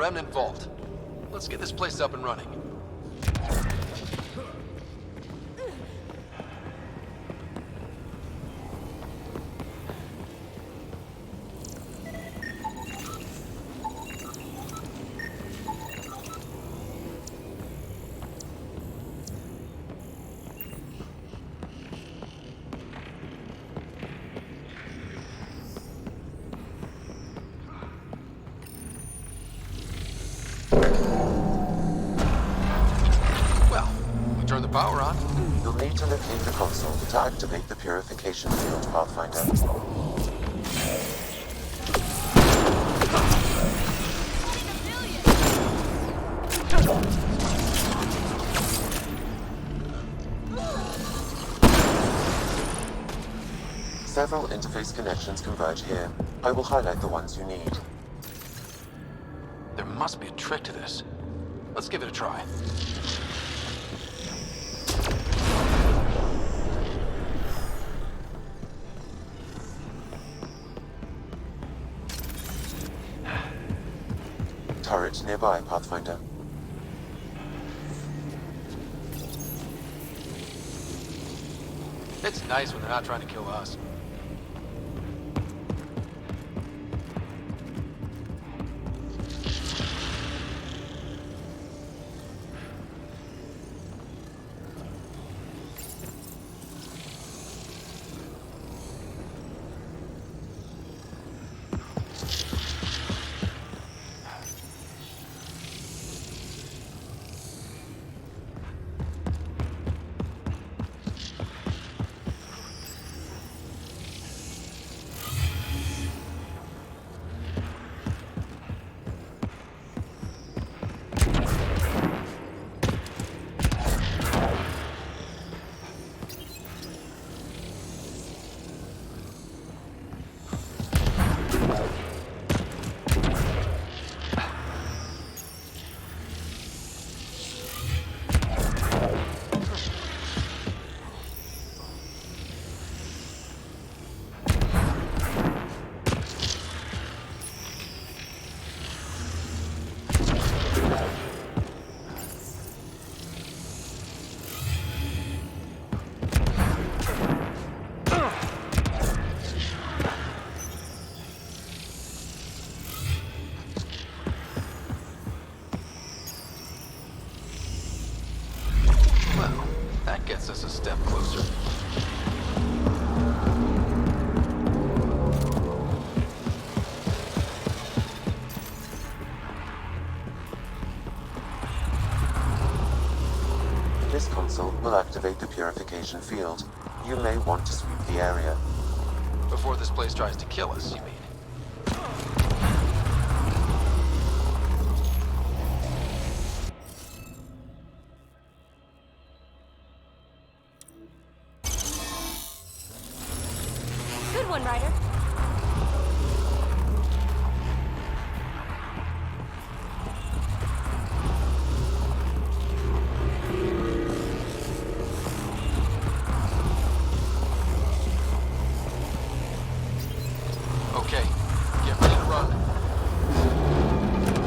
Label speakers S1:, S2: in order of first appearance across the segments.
S1: Remnant vault. Let's get this place up and running. Turn the power on.
S2: You'll need to locate the console to activate the purification field, Pathfinder. Several interface connections converge here. I will highlight the ones you need.
S1: There must be a trick to this. Let's give it a try.
S2: Turret nearby, Pathfinder.
S1: It's nice when they're not trying to kill us. Gets us a step closer.
S2: This console will activate the purification field. You may want to sweep the area.
S1: Before this place tries to kill us, you mean?
S3: Good one, Ryder.
S1: Okay, get ready to run.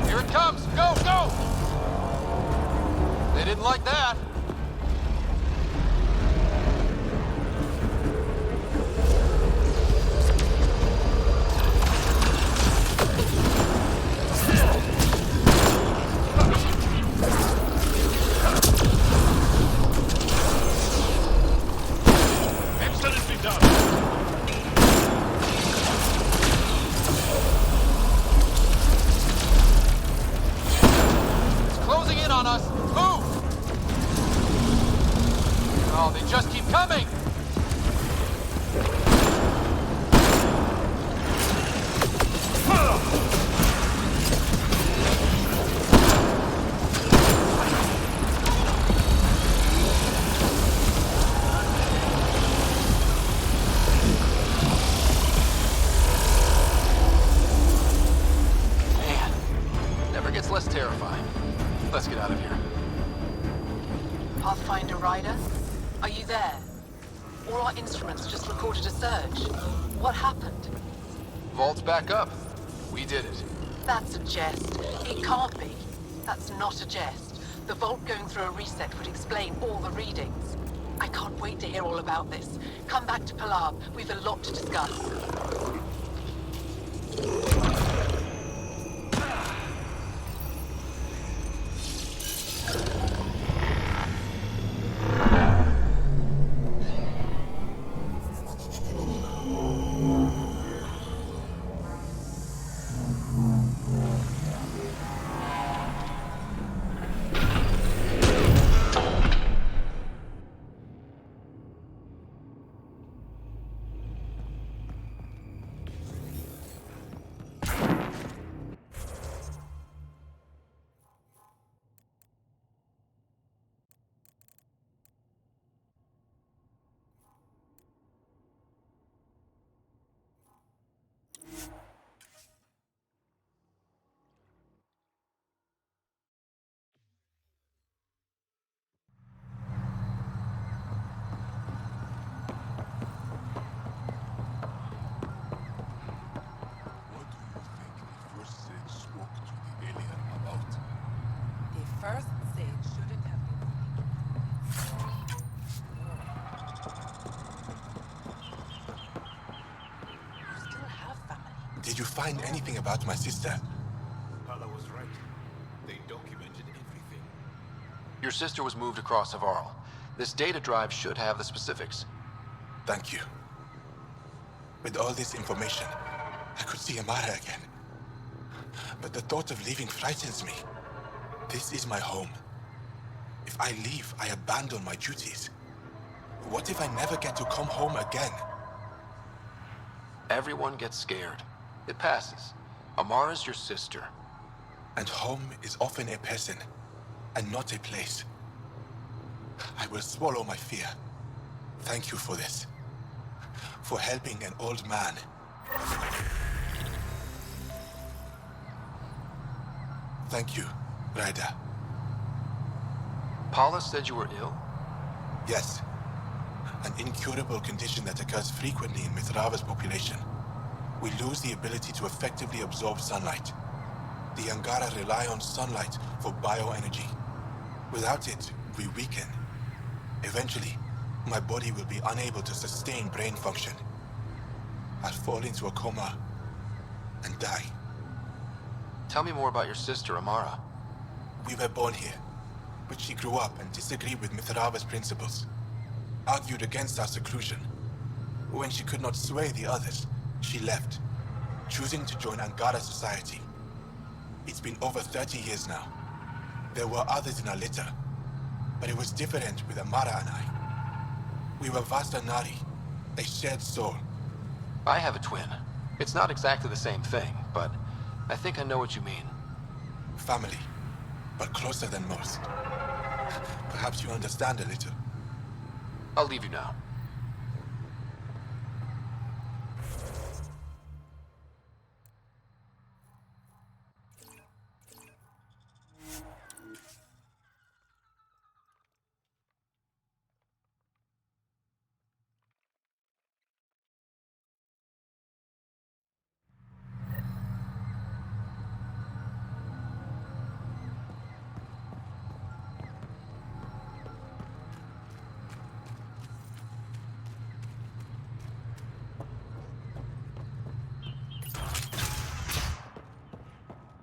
S1: Here it comes! Go, go! They didn't like that. On us! Move! Oh, they just keep coming! Man, never gets less terrifying. Let's get out of here.
S4: Pathfinder Ryder, are you there? All our instruments just recorded a surge. What happened?
S1: Vault's back up. We did it.
S4: That's a jest. It can't be. That's not a jest. The vault going through a reset would explain all the readings. I can't wait to hear all about this. Come back to Palab. We've a lot to discuss.
S5: What do you think the first sage spoke to the alien about?
S4: The first sage shouldn't have been. You still have family.
S5: Did you find anything about my sister?
S6: Hala was right. They documented everything.
S1: Your sister was moved across Avarl. This data drive should have the specifics.
S5: Thank you. With all this information, I could see Amara again. But the thought of leaving frightens me. This is my home. If I leave, I abandon my duties. What if I never get to come home again?
S1: Everyone gets scared. It passes. Amara's your sister.
S5: And home is often a person, and not a place. I will swallow my fear. Thank you for this. For helping an old man. Thank you, Ryder.
S1: Paula said you were ill?
S5: Yes. An incurable condition that occurs frequently in Mithrava's population. We lose the ability to effectively absorb sunlight. The Angara rely on sunlight for bioenergy. Without it, we weaken. Eventually, my body will be unable to sustain brain function. I'll fall into a coma and die.
S1: Tell me more about your sister, Amara.
S5: We were born here, but she grew up and disagreed with Mithrava's principles. Argued against our seclusion. When she could not sway the others, she left, choosing to join Angara society. It's been over 30 years now. There were others in our litter, but it was different with Amara and I. We were Vasta Nari, a shared soul.
S1: I have a twin. It's not exactly the same thing, but I think I know what you mean.
S5: Family, but closer than most. Perhaps you understand a little.
S1: I'll leave you now.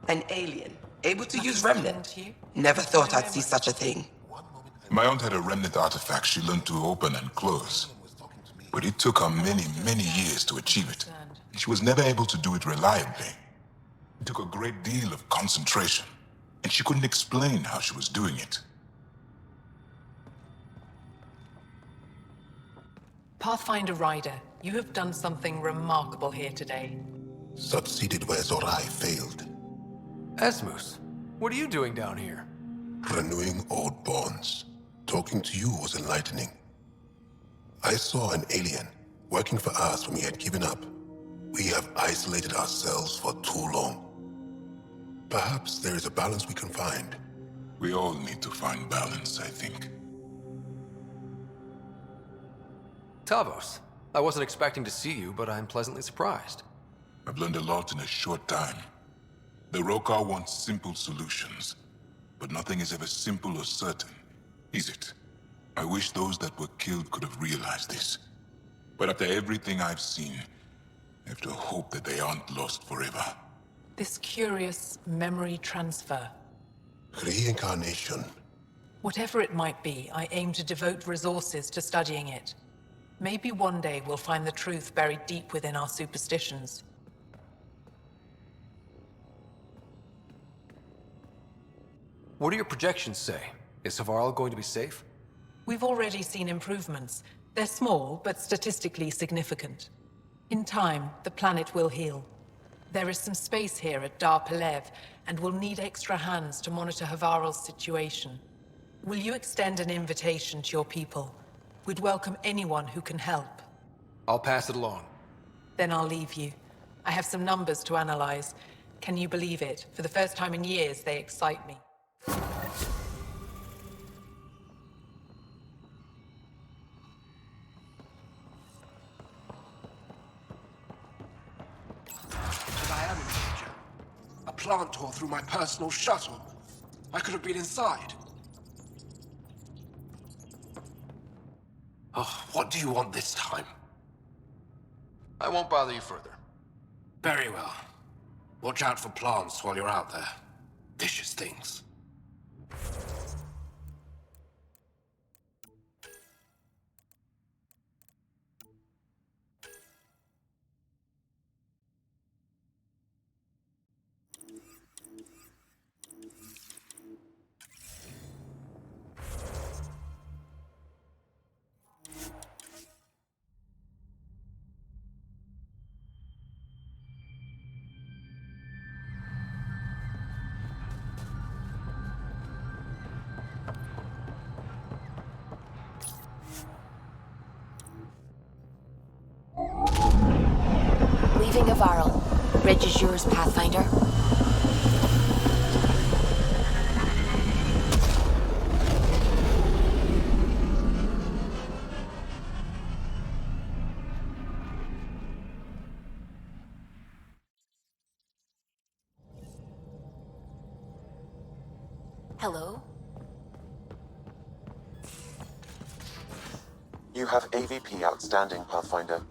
S7: An alien, able to use Remnant. Never thought I'd see such a thing.
S6: My aunt had a Remnant artifact she learned to open and close. But it took her many, many years to achieve it. She was never able to do it reliably. It took a great deal of concentration, and she couldn't explain how she was doing it.
S4: Pathfinder Ryder, you have done something remarkable here today.
S8: Succeeded where Zorai failed.
S1: Esmus, what are you doing down here?
S8: Renewing old bonds. Talking to you was enlightening. I saw an alien working for us when we had given up. We have isolated ourselves for too long. Perhaps there is a balance we can find.
S6: We all need to find balance, I think.
S1: Tavos, I wasn't expecting to see you, but I'm pleasantly surprised.
S6: I've learned a lot in a short time. The Rokar want simple solutions, but nothing is ever simple or certain, is it? I wish those that were killed could have realized this. But after everything I've seen, I have to hope that they aren't lost forever.
S4: This curious memory transfer.
S8: Reincarnation.
S4: Whatever it might be, I aim to devote resources to studying it. Maybe one day we'll find the truth buried deep within our superstitions.
S1: What do your projections say? Is Savarl going to be safe?
S4: We've already seen improvements. They're small, but statistically significant. In time, the planet will heal. There is some space here at Dar Pelev, and we'll need extra hands to monitor Havarl's situation. Will you extend an invitation to your people? We'd welcome anyone who can help.
S1: I'll pass it along.
S4: Then I'll leave you. I have some numbers to analyze. Can you believe it? For the first time in years, they excite me.
S9: But I am in danger. A plant tore through my personal shuttle. I could have been inside. Oh, what do you want this time?
S1: I won't bother you further.
S9: Very well. Watch out for plants while you're out there. Vicious things.
S3: Leaving Avarl. Bridge is yours, Pathfinder. Hello?
S2: You have AVP outstanding, Pathfinder.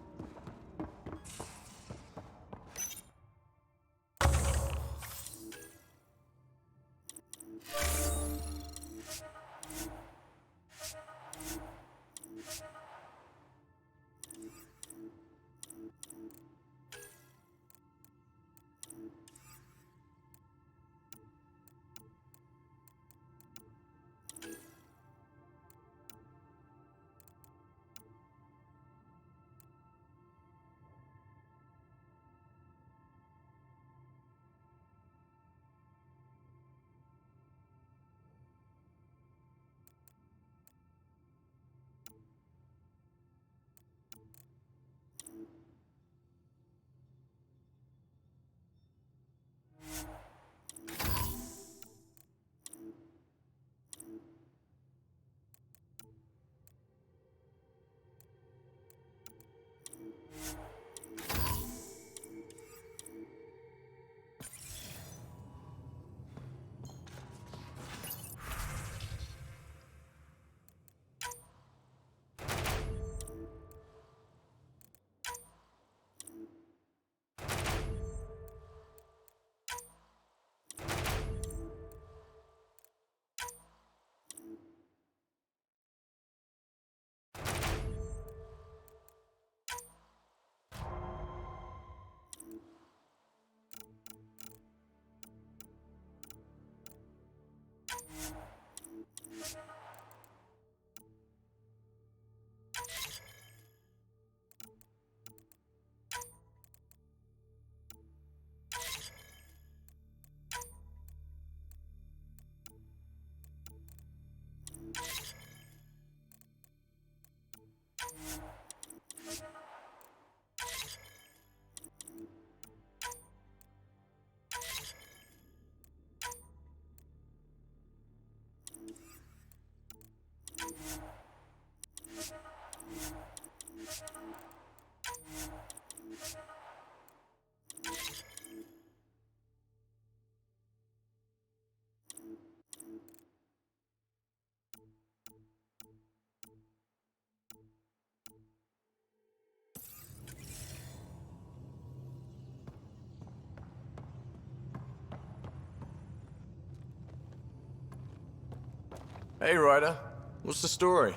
S10: Hey, Ryder. What's the story?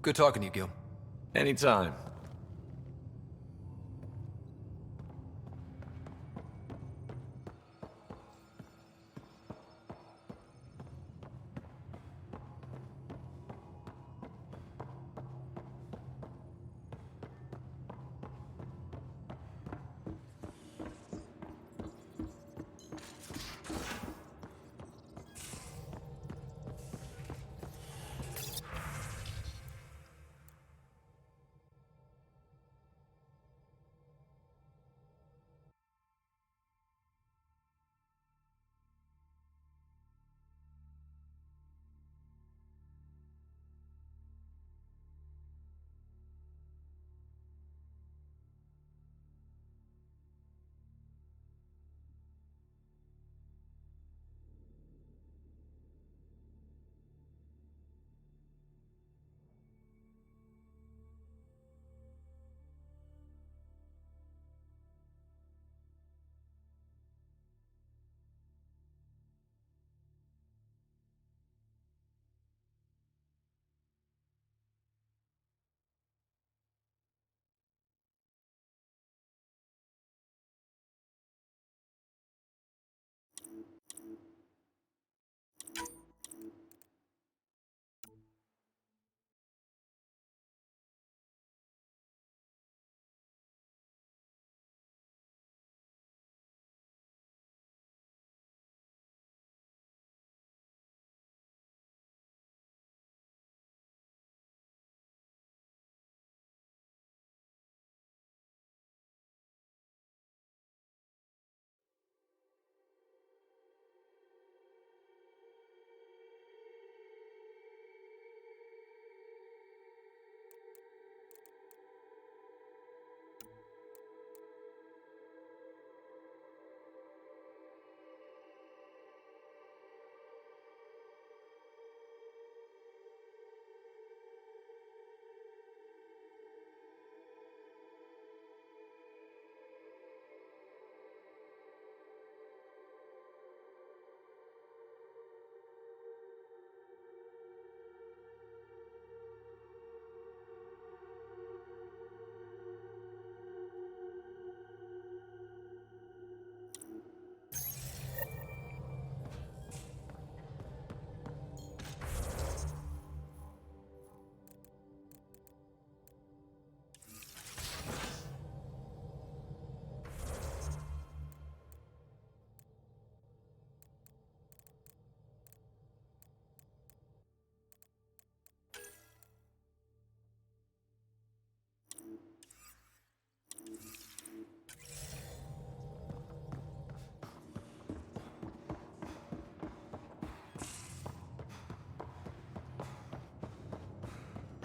S1: Good talking to you, Gil.
S10: Anytime.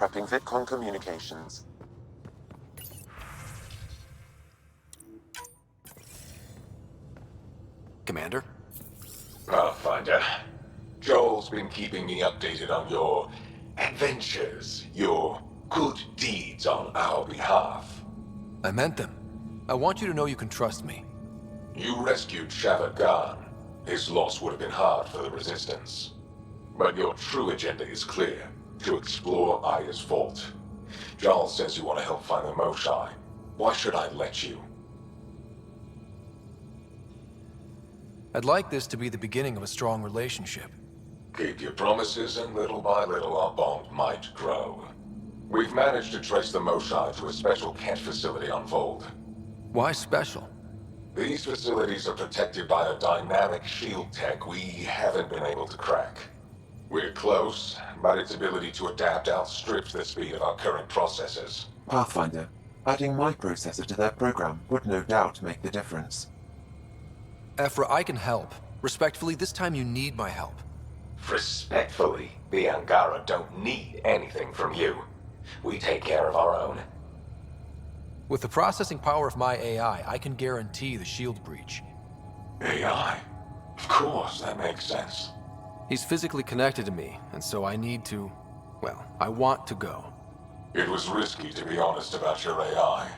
S2: Prepping VidCon communications.
S1: Commander?
S11: Pathfinder, Joel's been keeping me updated on your adventures, your good deeds on our behalf.
S1: I meant them. I want you to know you can trust me.
S11: You rescued Shavad Khan. His loss would have been hard for the Resistance. But your true agenda is clear, to explore Aya's vault. Jarl says you want to help find the Moshae. Why should I let you?
S1: I'd like this to be the beginning of a strong relationship.
S11: Keep your promises, and little by little our bond might grow. We've managed to trace the Moshae to a special Kett facility on Vold.
S1: Why special?
S11: These facilities are protected by a dynamic shield tech we haven't been able to crack. We're close, but its ability to adapt outstrips the speed of our current processors.
S2: Pathfinder, adding my processor to their program would no doubt make the difference.
S1: Ephra, I can help. Respectfully, this time you need my help.
S11: Respectfully, the Angara don't need anything from you. We take care of our own.
S1: With the processing power of my AI, I can guarantee the shield breach.
S11: AI? Of course, that makes sense.
S1: He's physically connected to me, and so I need to... well, I want to go.
S11: It was risky to be honest about your AI,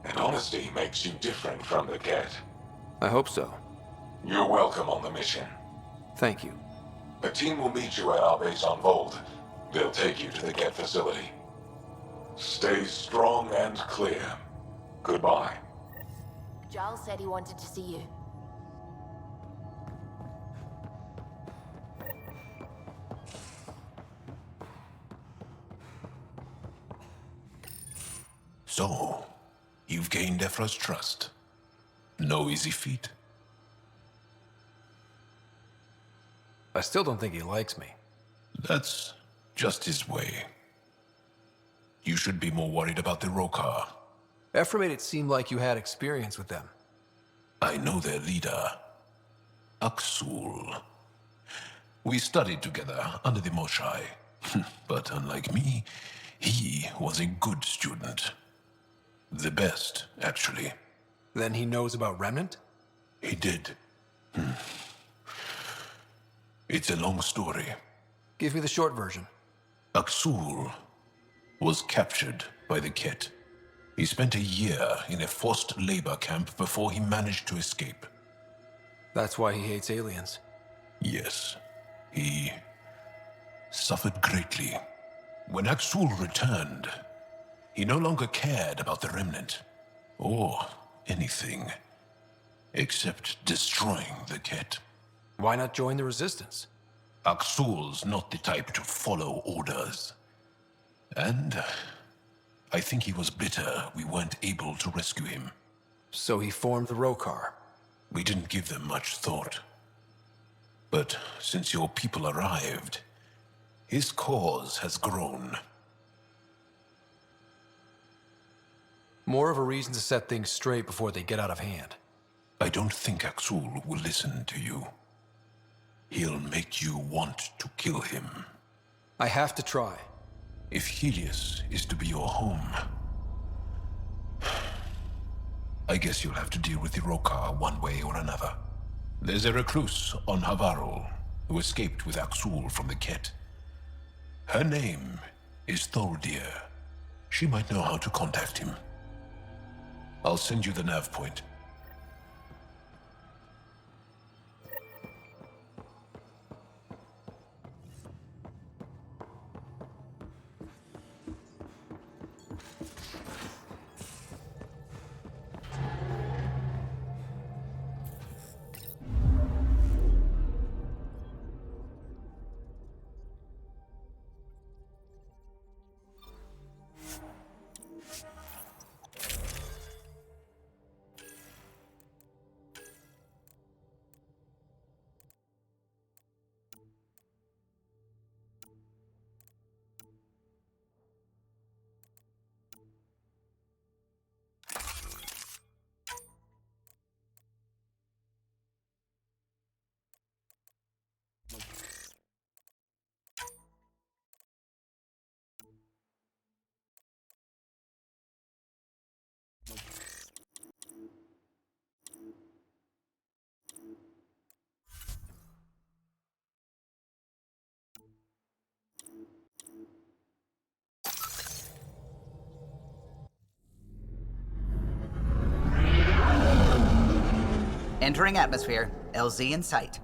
S11: and honesty makes you different from the Kett.
S1: I hope so.
S11: You're welcome on the mission.
S1: Thank you.
S11: A team will meet you at our base on Vold. They'll take you to the Kett facility. Stay strong and clear. Goodbye.
S3: Giles said he wanted to see you.
S8: So, you've gained Ephra's trust. No easy feat.
S10: I still don't think he likes me.
S8: That's just his way. You should be more worried about the Rokar.
S10: Ephra made it seem like you had experience with them.
S8: I know their leader, Aksul. We studied together under the Moshai. But unlike me, he was a good student. The best, actually.
S10: Then he knows about Remnant?
S8: He did. It's a long story.
S10: Give me the short version.
S8: Aksul was captured by the Kett. He spent a year in a forced labor camp before he managed to escape.
S10: That's why he hates aliens.
S8: Yes, he suffered greatly. When Aksul returned, he no longer cared about the Remnant, or anything, except destroying the Kett.
S10: Why not join the Resistance?
S8: Aksul's not the type to follow orders. And I think he was bitter we weren't able to rescue him.
S10: So he formed the Rokar.
S8: We didn't give them much thought. But since your people arrived, his cause has grown.
S10: More of a reason to set things straight before they get out of hand.
S8: I don't think Aksul will listen to you. He'll make you want to kill him.
S10: I have to try.
S8: If Helios is to be your home, I guess you'll have to deal with the Rokar one way or another. There's a recluse on Havarul who escaped with Aksul from the Kett. Her name is Tholdir. She might know how to contact him. I'll send you the nav point.
S12: Entering atmosphere. LZ in sight.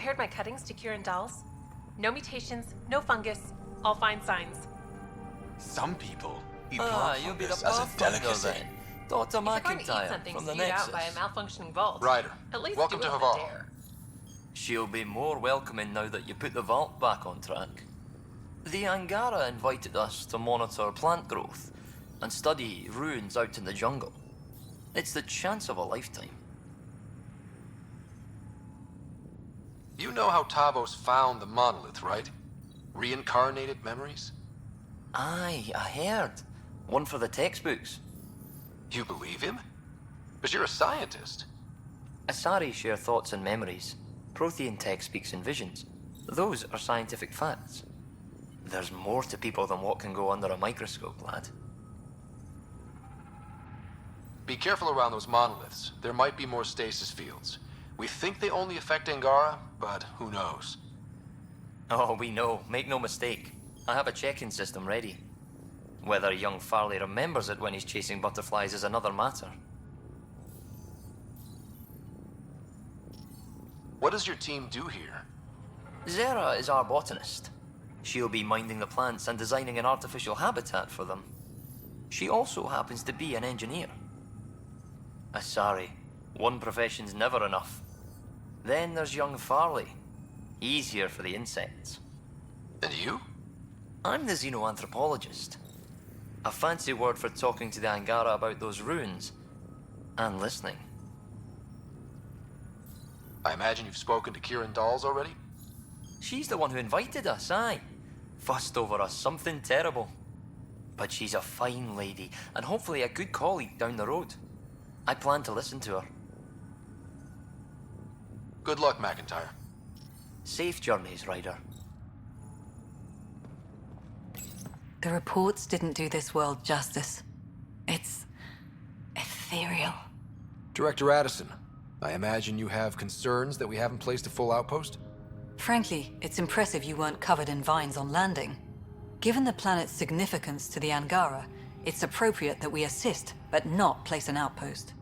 S13: compared my cuttings to Kieran Dahl's. No mutations, no fungus, all fine signs.
S14: Some people eat
S15: you'll be the Pathfinder then. Dr.
S13: If you're going to eat
S15: McIntyre
S13: something
S15: from the
S13: spewed
S15: Nexus.
S13: out by a malfunctioning vault,
S1: Ryder,
S13: at least
S1: welcome
S13: do
S1: to
S13: it with a
S1: Havar.
S13: dare.
S15: She'll be more welcoming now that you put the vault back on track. The Angara invited us to monitor plant growth and study ruins out in the jungle. It's the chance of a lifetime.
S1: You know how Tavos found the monolith, right? Reincarnated memories?
S15: Aye, I heard. One for the textbooks.
S1: You believe him? But you're a scientist.
S15: Asari share thoughts and memories. Prothean tech speaks in visions. Those are scientific facts. There's more to people than what can go under a microscope, lad.
S1: Be careful around those monoliths. There might be more stasis fields. We think they only affect Angara, but who knows?
S15: Oh, we know. Make no mistake. I have a check-in system ready. Whether young Farley remembers it when he's chasing butterflies is another matter.
S1: What does your team do here?
S15: Zera is our botanist. She'll be minding the plants and designing an artificial habitat for them. She also happens to be an engineer. Asari, one profession's never enough. Then there's young Farley. He's here for the insects.
S1: And you?
S15: I'm the xenoanthropologist. A fancy word for talking to the Angara about those ruins. And listening.
S1: I imagine you've spoken to Kieran Dahl's already?
S15: She's the one who invited us, aye. Fussed over us something terrible. But she's a fine lady, and hopefully a good colleague down the road. I plan to listen to her.
S1: Good luck, McIntyre.
S15: Safe journeys, Ryder.
S16: The reports didn't do this world justice. It's ethereal.
S10: Director Addison, I imagine you have concerns that we haven't placed a full outpost?
S16: Frankly, it's impressive you weren't covered in vines on landing. Given the planet's significance to the Angara, it's appropriate that we assist, but not place an outpost.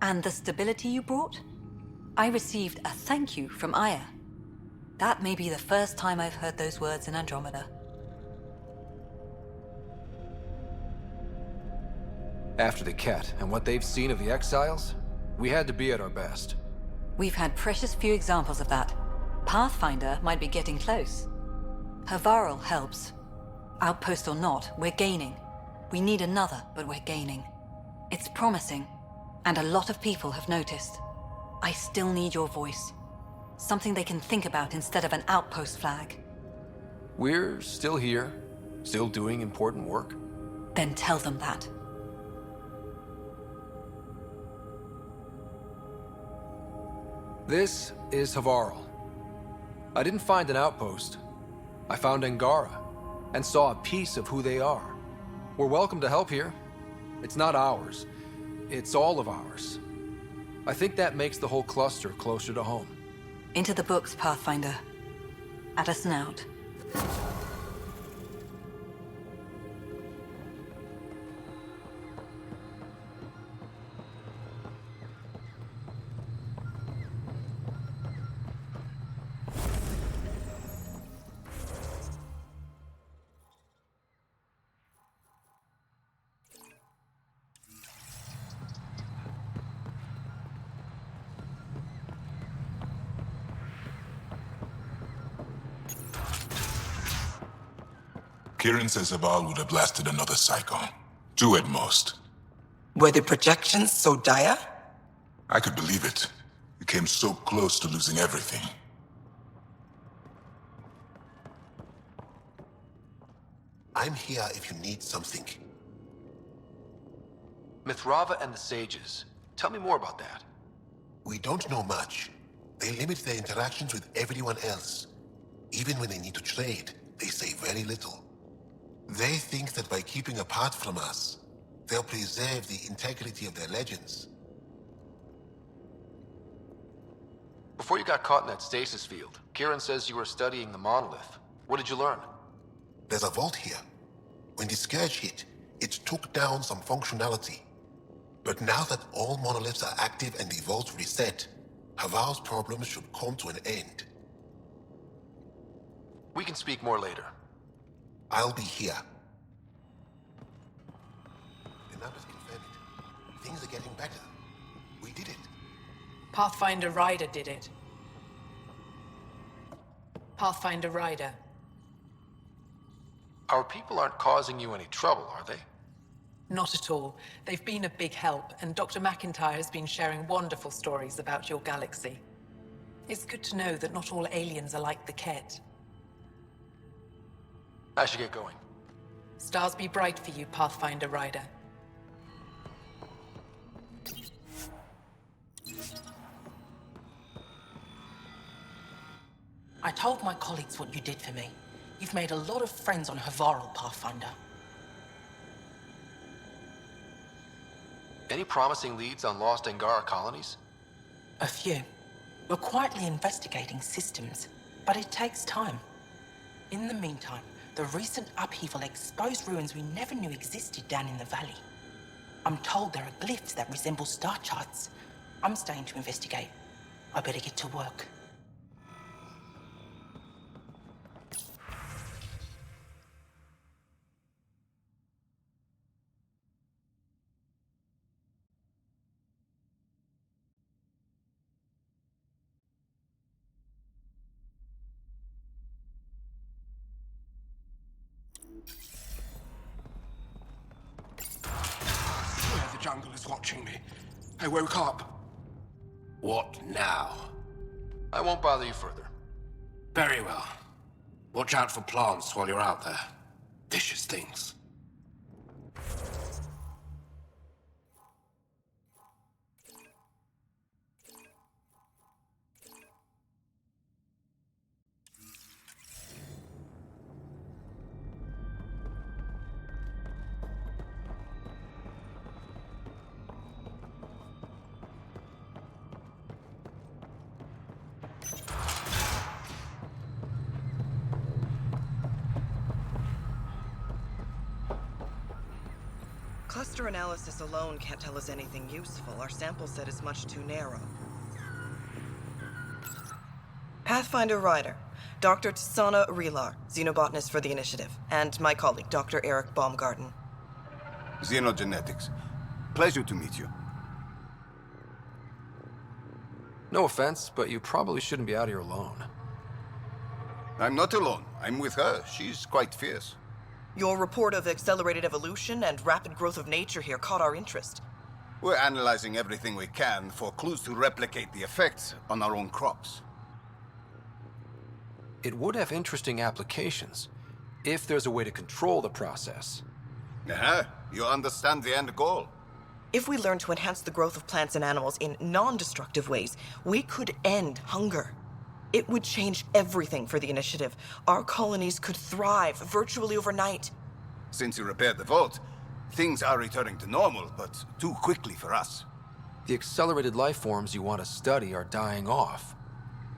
S16: And the stability you brought? I received a thank you from Aya. That may be the first time I've heard those words in Andromeda.
S10: After the Kett and what they've seen of the exiles, we had to be at our best.
S16: We've had precious few examples of that. Pathfinder might be getting close. Havarl helps. Outpost or not, we're gaining. We need another, but we're gaining. It's promising, and a lot of people have noticed. I still need your voice. Something they can think about instead of an outpost flag.
S10: We're still here, still doing important work.
S16: Then tell them that.
S10: This is Havarl. I didn't find an outpost. I found Angara, and saw a piece of who they are. We're welcome to help here. It's not ours. It's all of ours. I think that makes the whole cluster closer to home.
S16: Into the books, Pathfinder. Addison out.
S6: Kieran says Abal would have blasted another cyclone. 2 at most.
S7: Were the projections so dire?
S6: I could believe it. We came so close to losing everything.
S8: I'm here if you need something.
S1: Mithrava and the Sages. Tell me more about that.
S8: We don't know much. They limit their interactions with everyone else. Even when they need to trade, they say very little. They think that by keeping apart from us, they'll preserve the integrity of their legends.
S1: Before you got caught in that stasis field, Kieran says you were studying the monolith. What did you learn?
S8: There's a vault here. When the Scourge hit, it took down some functionality. But now that all monoliths are active and the vault reset, Havar's problems should come to an end.
S1: We can speak more later.
S8: I'll be here. The numbers confirm it. Things are getting better. We did it.
S4: Pathfinder Ryder did it. Pathfinder Ryder.
S1: Our people aren't causing you any trouble, are they?
S4: Not at all. They've been a big help, and Dr. McIntyre has been sharing wonderful stories about your galaxy. It's good to know that not all aliens are like the Kett.
S1: I should get going.
S4: Stars be bright for you, Pathfinder Ryder.
S17: I told my colleagues what you did for me. You've made a lot of friends on Havarl, Pathfinder.
S1: Any promising leads on lost Angara colonies?
S17: A few. We're quietly investigating systems, but it takes time. In the meantime, the recent upheaval exposed ruins we never knew existed down in the valley. I'm told there are glyphs that resemble star charts. I'm staying to investigate. I better get to work.
S9: The jungle is watching me. I woke up. What now?
S1: I won't bother you further.
S9: Very well. Watch out for plants while you're out there. Vicious things.
S18: Cluster analysis alone can't tell us anything useful. Our sample set is much too narrow. Pathfinder Ryder, Dr. Tsana Rilar, xenobotanist for the Initiative, and my colleague, Dr. Eric Baumgarten.
S19: Xenogenetics. Pleasure to meet you.
S10: No offense, but you probably shouldn't be out here alone.
S19: I'm not alone. I'm with her. She's quite fierce.
S18: Your report of accelerated evolution and rapid growth of nature here caught our interest.
S19: We're analyzing everything we can for clues to replicate the effects on our own crops.
S10: It would have interesting applications, if there's a way to control the process.
S19: You understand the end goal.
S18: If we learn to enhance the growth of plants and animals in non-destructive ways, we could end hunger. It would change everything for the Initiative. Our colonies could thrive virtually overnight.
S19: Since you repaired the vault, things are returning to normal, but too quickly for us.
S10: The accelerated life forms you want to study are dying off,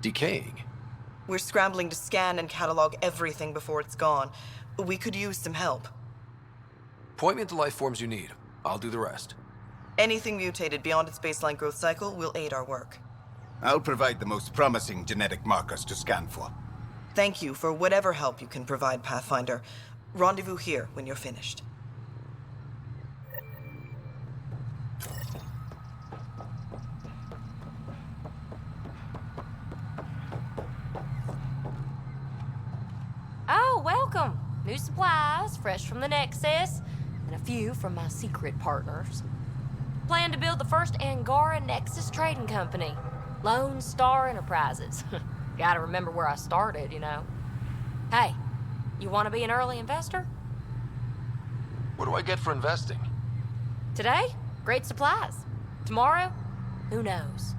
S10: decaying.
S18: We're scrambling to scan and catalog everything before it's gone. We could use some help.
S10: Point me to life forms you need. I'll do the rest.
S18: Anything mutated beyond its baseline growth cycle will aid our work.
S19: I'll provide the most promising genetic markers to scan for.
S18: Thank you for whatever help you can provide, Pathfinder. Rendezvous here when you're finished.
S20: Oh, welcome. New supplies, fresh from the Nexus, and a few from my secret partners. Plan to build the first Angara Nexus trading company. Lone Star Enterprises. Gotta remember where I started, you know. Hey, you want to be an early investor?
S1: What do I get for investing?
S20: Today, great supplies. Tomorrow, who knows?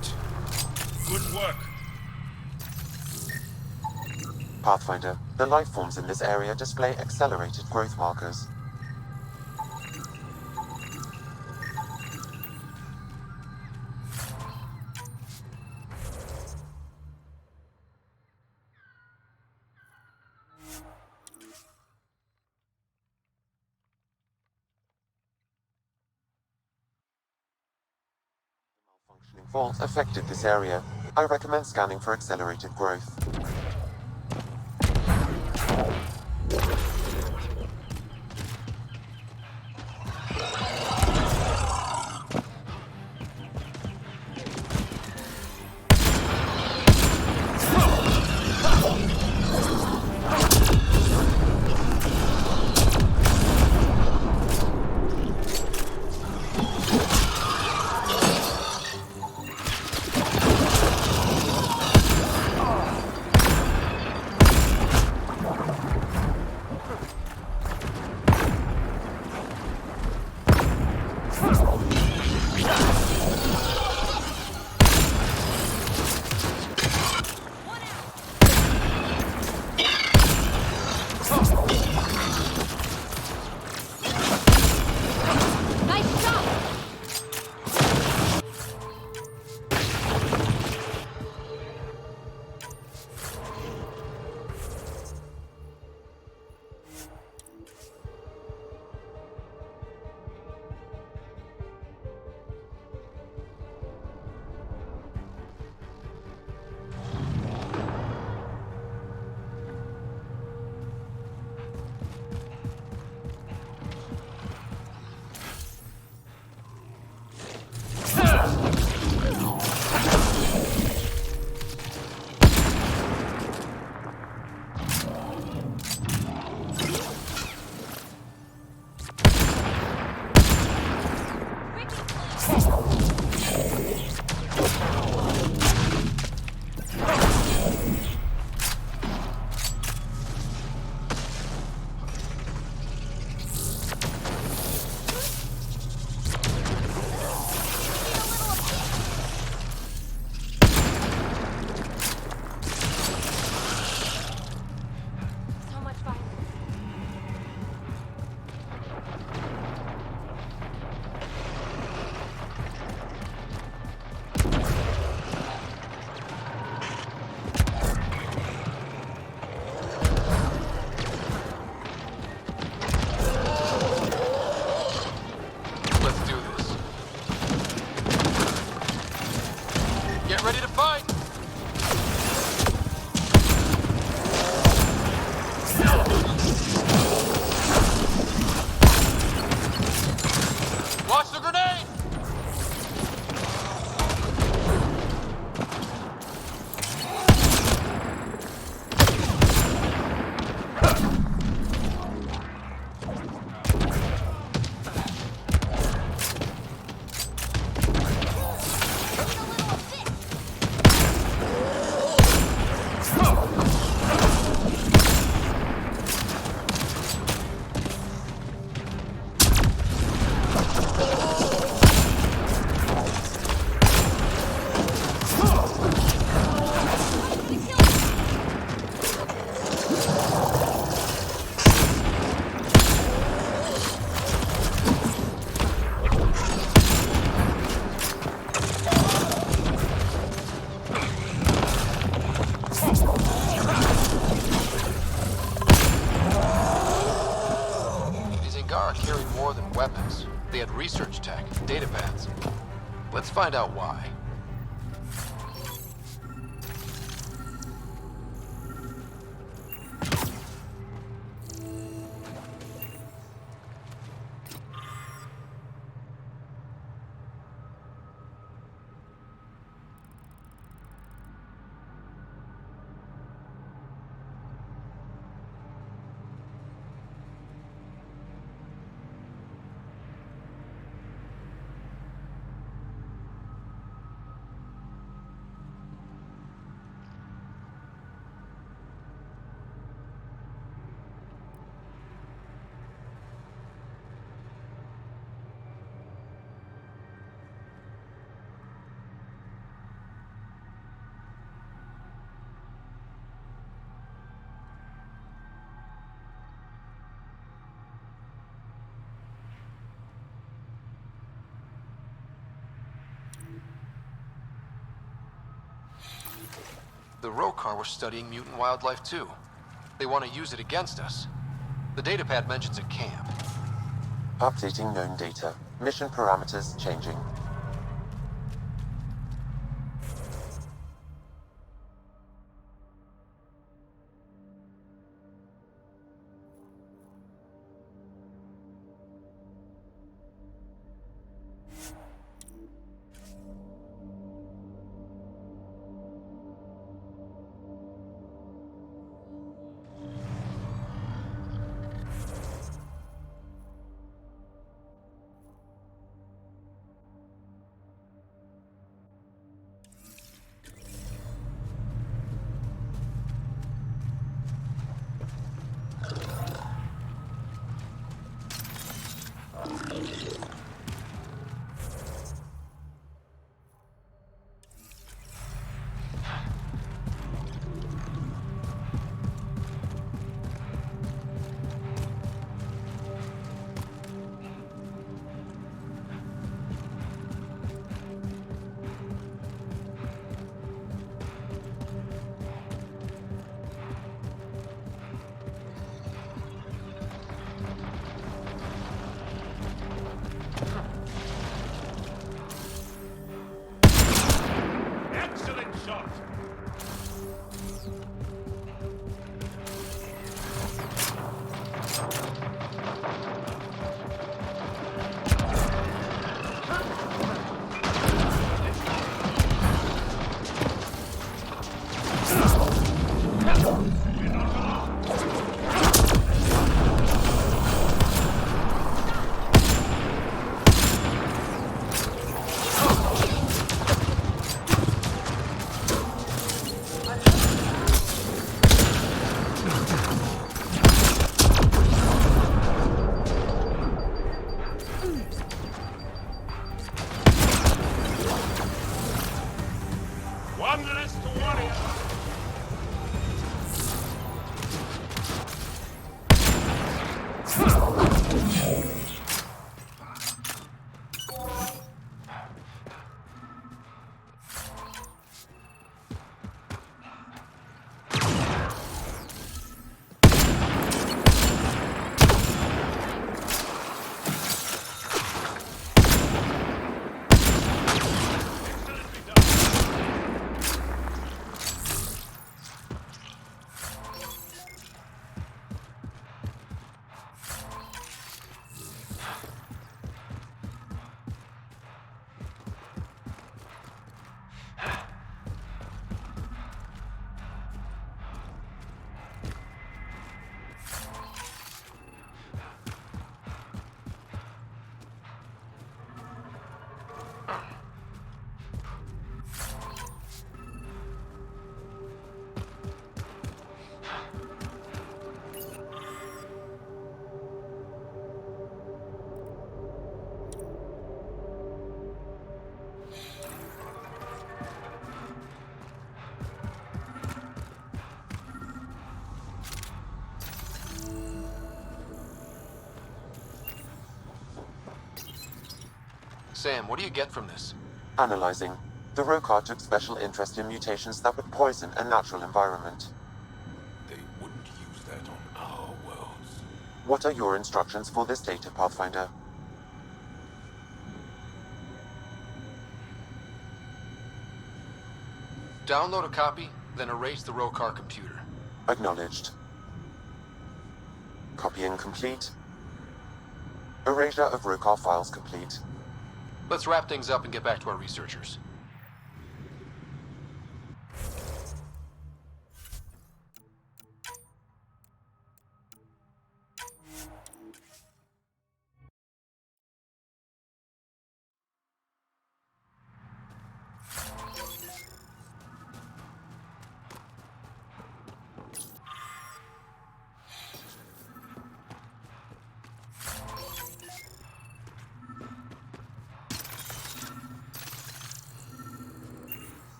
S21: it. Good work.
S2: Pathfinder, the life forms in this area display accelerated growth markers. Fault affected this area. I recommend scanning for accelerated growth.
S1: weapons. They had research tech, data pads. Let's find out why. The Rokar were studying mutant wildlife too. They want to use it against us. The datapad mentions a camp.
S2: Updating known data. Mission parameters changing.
S21: Excellent shot! One less to worry about.
S1: Sam, what do you get from this?
S2: Analyzing. The Rokar took special interest in mutations that would poison a natural environment.
S6: They wouldn't use that on our worlds.
S2: What are your instructions for this data, Pathfinder?
S1: Download a copy, then erase the Rokar computer.
S2: Acknowledged. Copying complete. Erasure of Rokar files complete.
S1: Let's wrap things up and get back to our researchers.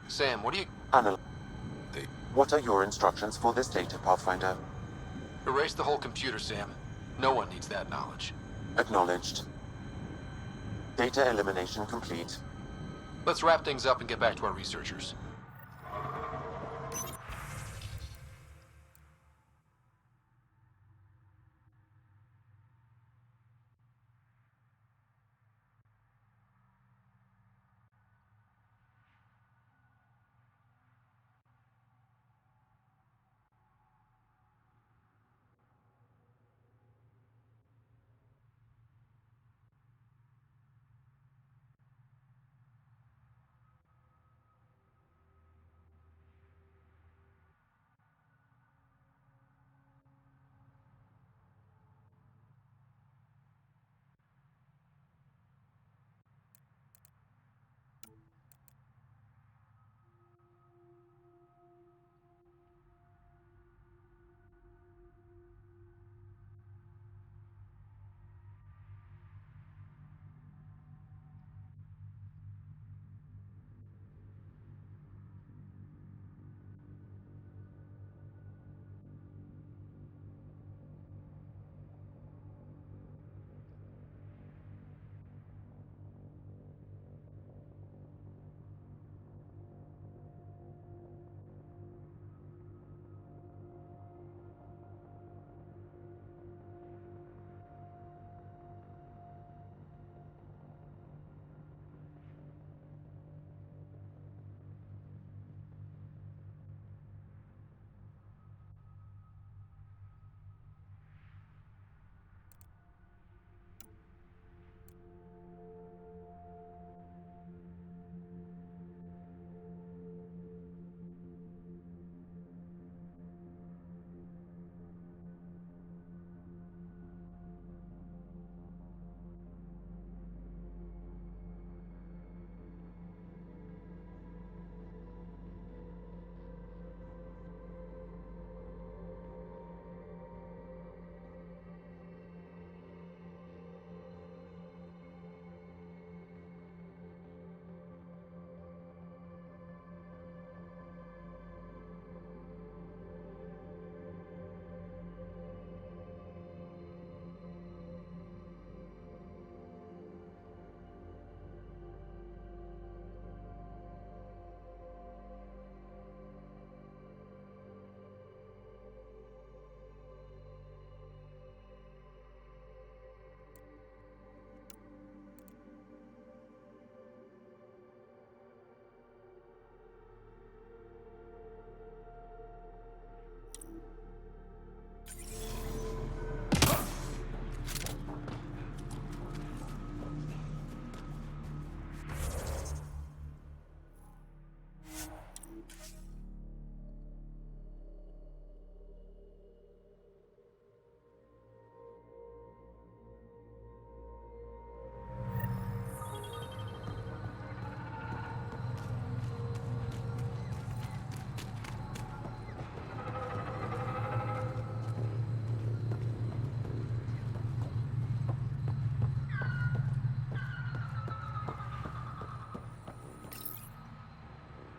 S1: Sam, what do you...
S2: What are your instructions for this data, Pathfinder?
S1: Erase the whole computer, Sam. No one needs that knowledge.
S2: Acknowledged. Data elimination complete.
S1: Let's wrap things up and get back to our researchers.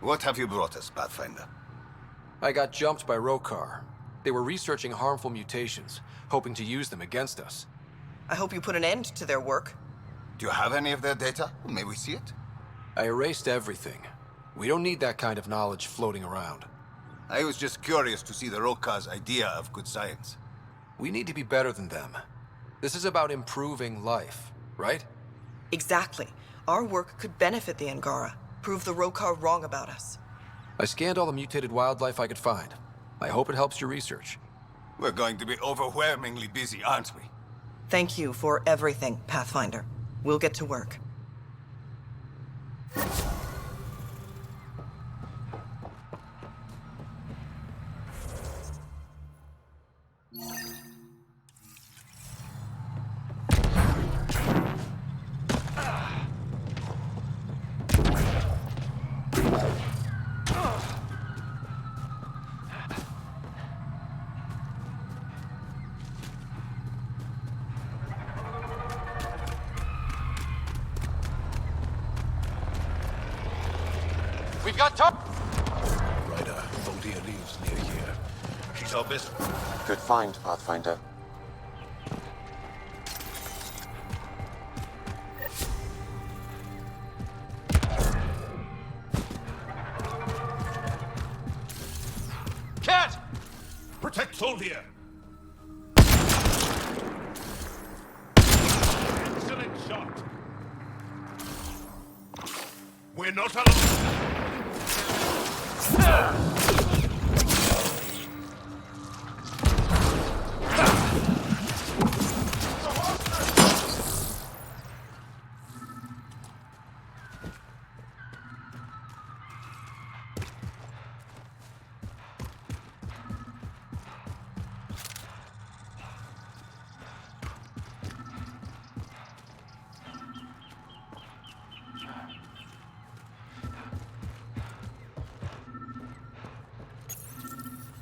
S19: What have you brought us, Pathfinder?
S10: I got jumped by Rokar. They were researching harmful mutations, hoping to use them against us.
S18: I hope you put an end to their work.
S19: Do you have any of their data? May we see it?
S10: I erased everything. We don't need that kind of knowledge floating around.
S19: I was just curious to see the Rokar's idea of good science.
S10: We need to be better than them. This is about improving life, right?
S18: Exactly. Our work could benefit the Angara, prove the Rokar wrong about us.
S10: I scanned all the mutated wildlife I could find. I hope it helps your research.
S19: We're going to be overwhelmingly busy, aren't we?
S18: Thank you for everything, Pathfinder. We'll get to work.
S1: We've got top.
S8: Ryder, Voldia lives near here. She's our best.
S2: Good find, Pathfinder.
S21: Hold here. Excellent shot. We're not alone.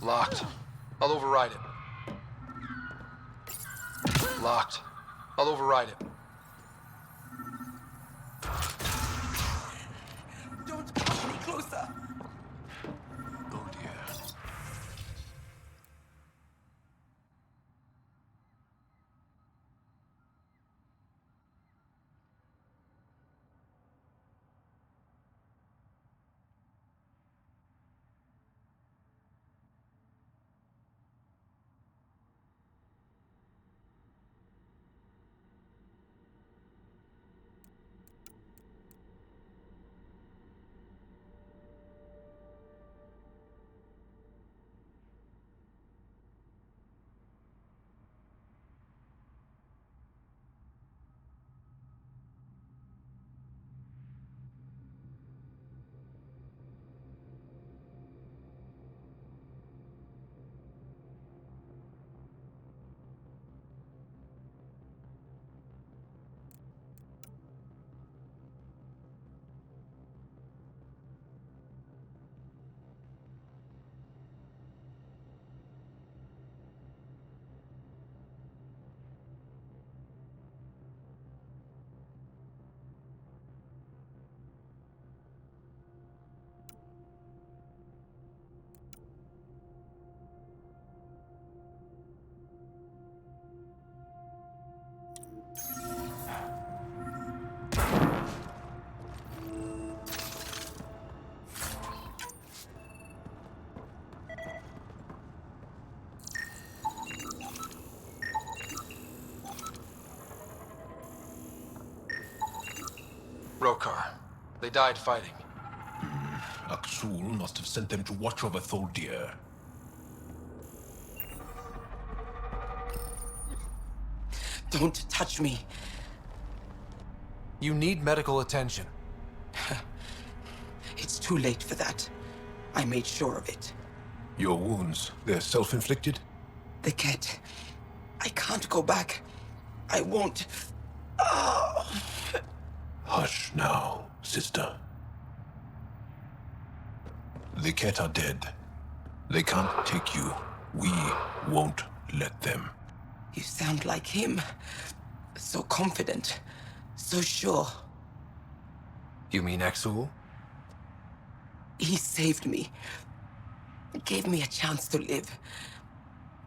S1: Locked. I'll override it. Locked. I'll override it.
S7: Don't push me closer.
S1: Oh dear. Rokar. They died fighting.
S5: Aksul must have sent them to watch over Tholdir.
S7: Don't touch me.
S10: You need medical attention.
S7: It's too late for that. I made sure of it.
S5: Your wounds, they're self-inflicted?
S7: The Kett. I can't go back. I won't. Oh.
S5: Hush now, sister. The Kett are dead. They can't take you. We won't let them.
S7: You sound like him. So confident. So sure.
S10: You mean Exul?
S7: He saved me. Gave me a chance to live.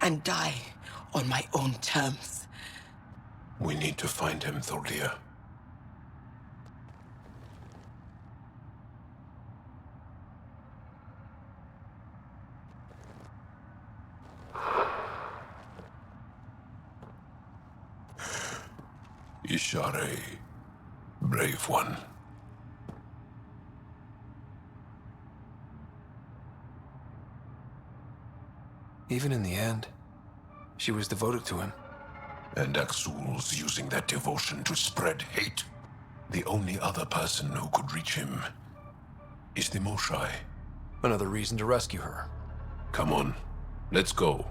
S7: And die on my own terms.
S5: We need to find him, Tholdir. Ishare, brave one.
S10: Even in the end, she was devoted to him.
S5: And Aksul's using that devotion to spread hate. The only other person who could reach him is the Moshai.
S10: Another reason to rescue her.
S5: Come on, let's go.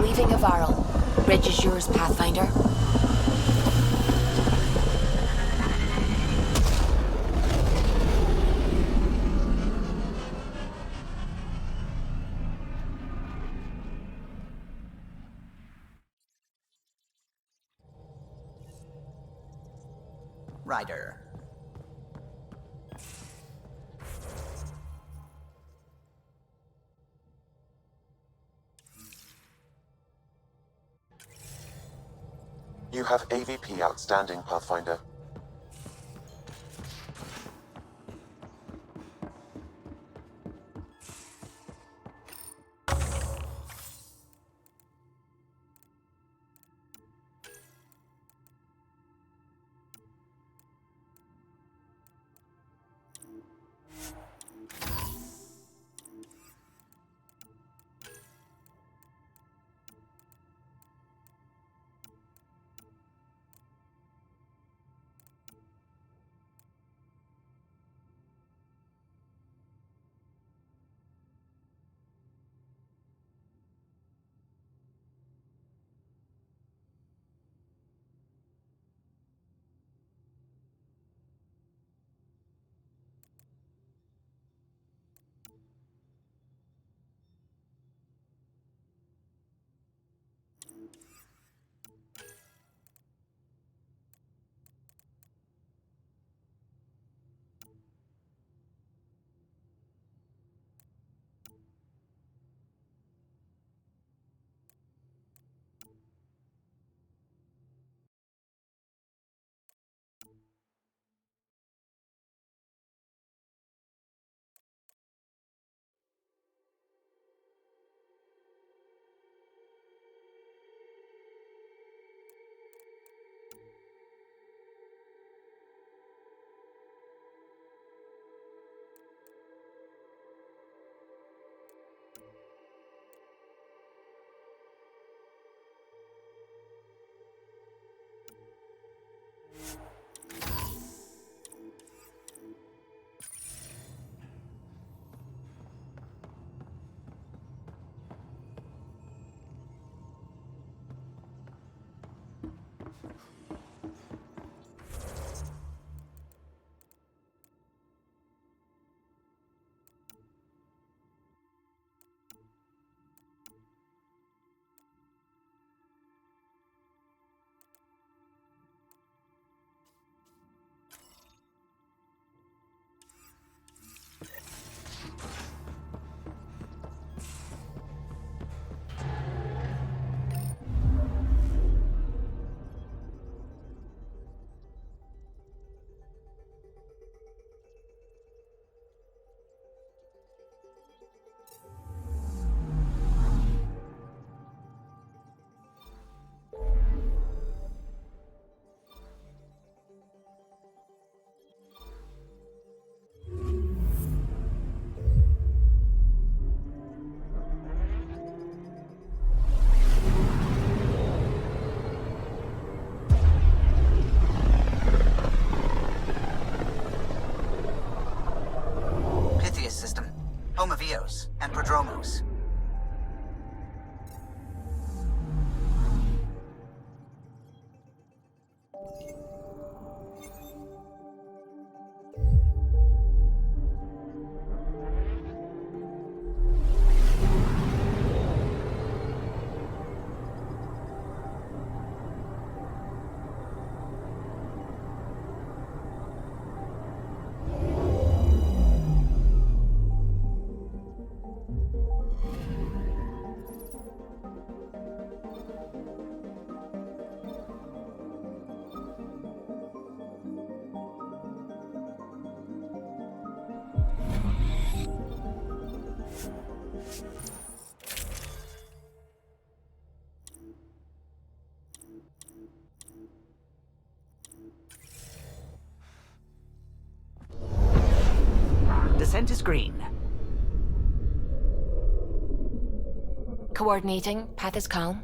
S3: Leaving Avaril. Bridge is yours, Pathfinder.
S12: Ryder.
S2: You have AVP outstanding, Pathfinder.
S12: home of Eos and Prodromos. Descent is green.
S3: Coordinating. Path is calm.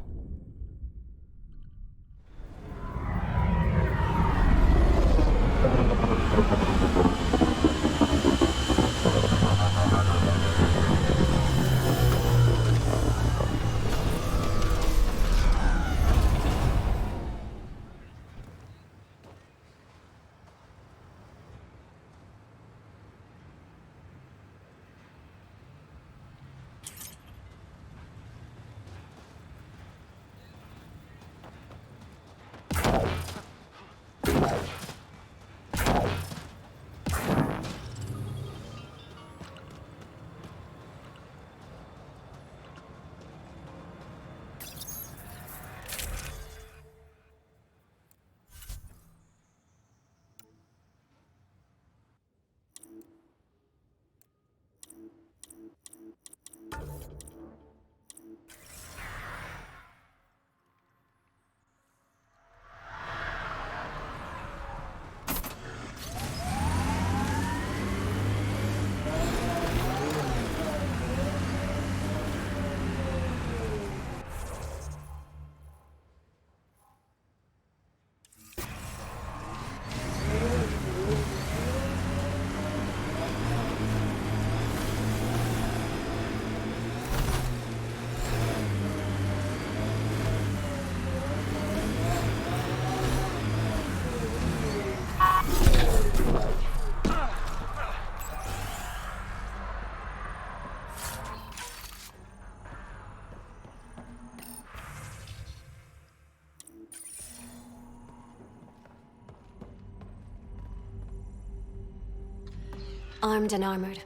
S11: Armed and armored.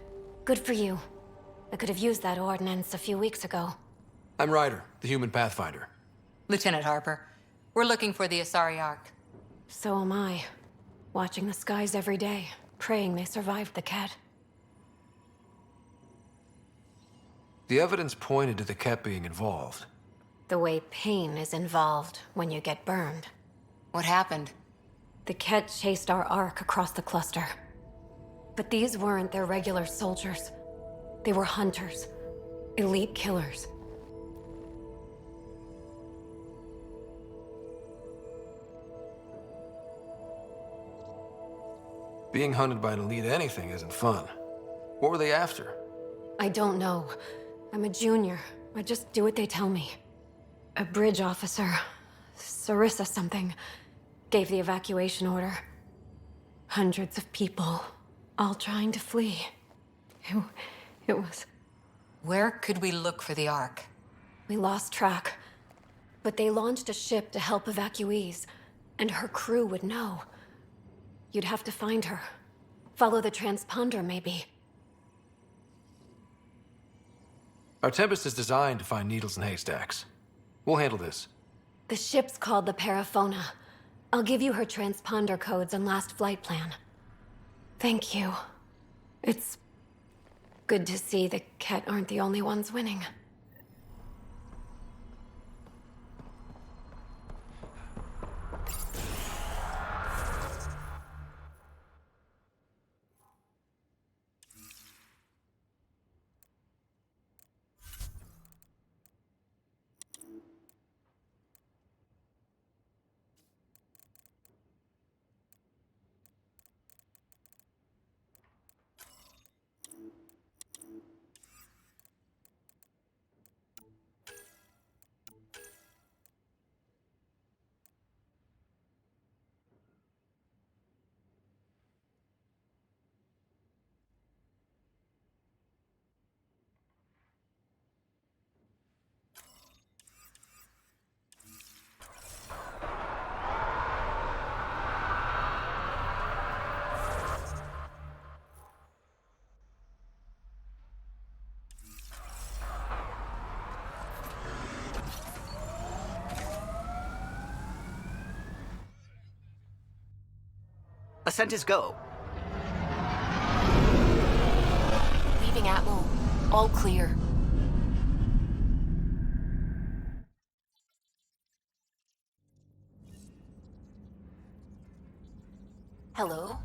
S11: Good for you. I could have used that ordnance a few weeks ago.
S10: I'm Ryder, the human Pathfinder.
S22: Lieutenant Harper, we're looking for the Asari Ark.
S11: So am I. Watching the skies every day, praying they survived the Kett.
S10: The evidence pointed to the Kett being involved.
S11: The way pain is involved when you get burned.
S22: What happened?
S11: The Kett chased our Ark across the cluster. But these weren't their regular soldiers. They were hunters. Elite killers.
S10: Being hunted by an elite anything isn't fun. What were they after?
S11: I don't know. I'm a junior. I just do what they tell me. A bridge officer, Sarissa something, gave the evacuation order. Hundreds of people, all trying to flee. It was...
S22: Where could we look for the Ark?
S11: We lost track. But they launched a ship to help evacuees, and her crew would know. You'd have to find her. Follow the transponder, maybe.
S10: Our Tempest is designed to find needles in haystacks. We'll handle this.
S11: The ship's called the Paraphona. I'll give you her transponder codes and last flight plan. Thank you. It's good to see the Kett aren't the only ones winning.
S12: Ascent is go.
S11: Leaving Atmo. All clear. Hello?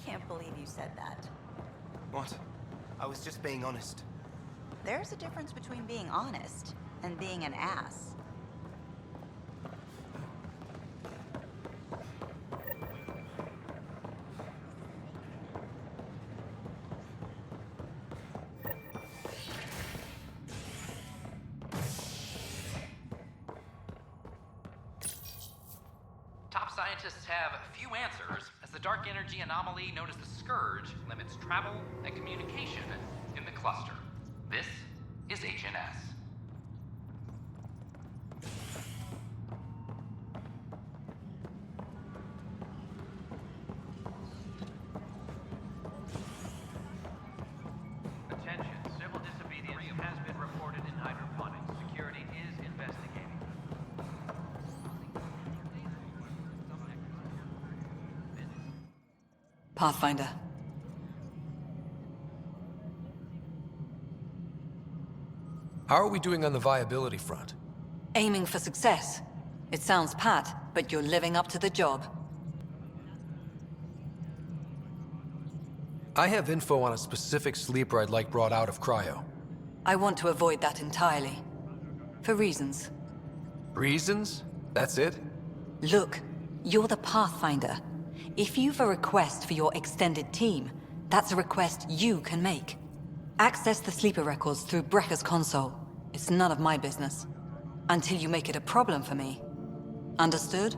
S13: can't believe you said that.
S14: What? I was just being honest.
S13: There's a difference between being honest and being an ass.
S23: Top scientists have few answers, as the dark energy anomaly known as the Scourge limits travel and communication in the cluster. This is HNS.
S24: Attention, civil disobedience has been reported in hydroponics. Security is investigating.
S16: Pathfinder.
S10: How are we doing on the viability front?
S16: Aiming for success. It sounds pat, but you're living up to the job.
S10: I have info on a specific sleeper I'd like brought out of cryo.
S16: I want to avoid that entirely. For reasons.
S10: Reasons? That's it?
S16: Look, you're the Pathfinder. If you've a request for your extended team, that's a request you can make. Access the sleeper records through Brekker's console. It's none of my business. Until you make it a problem for me. Understood?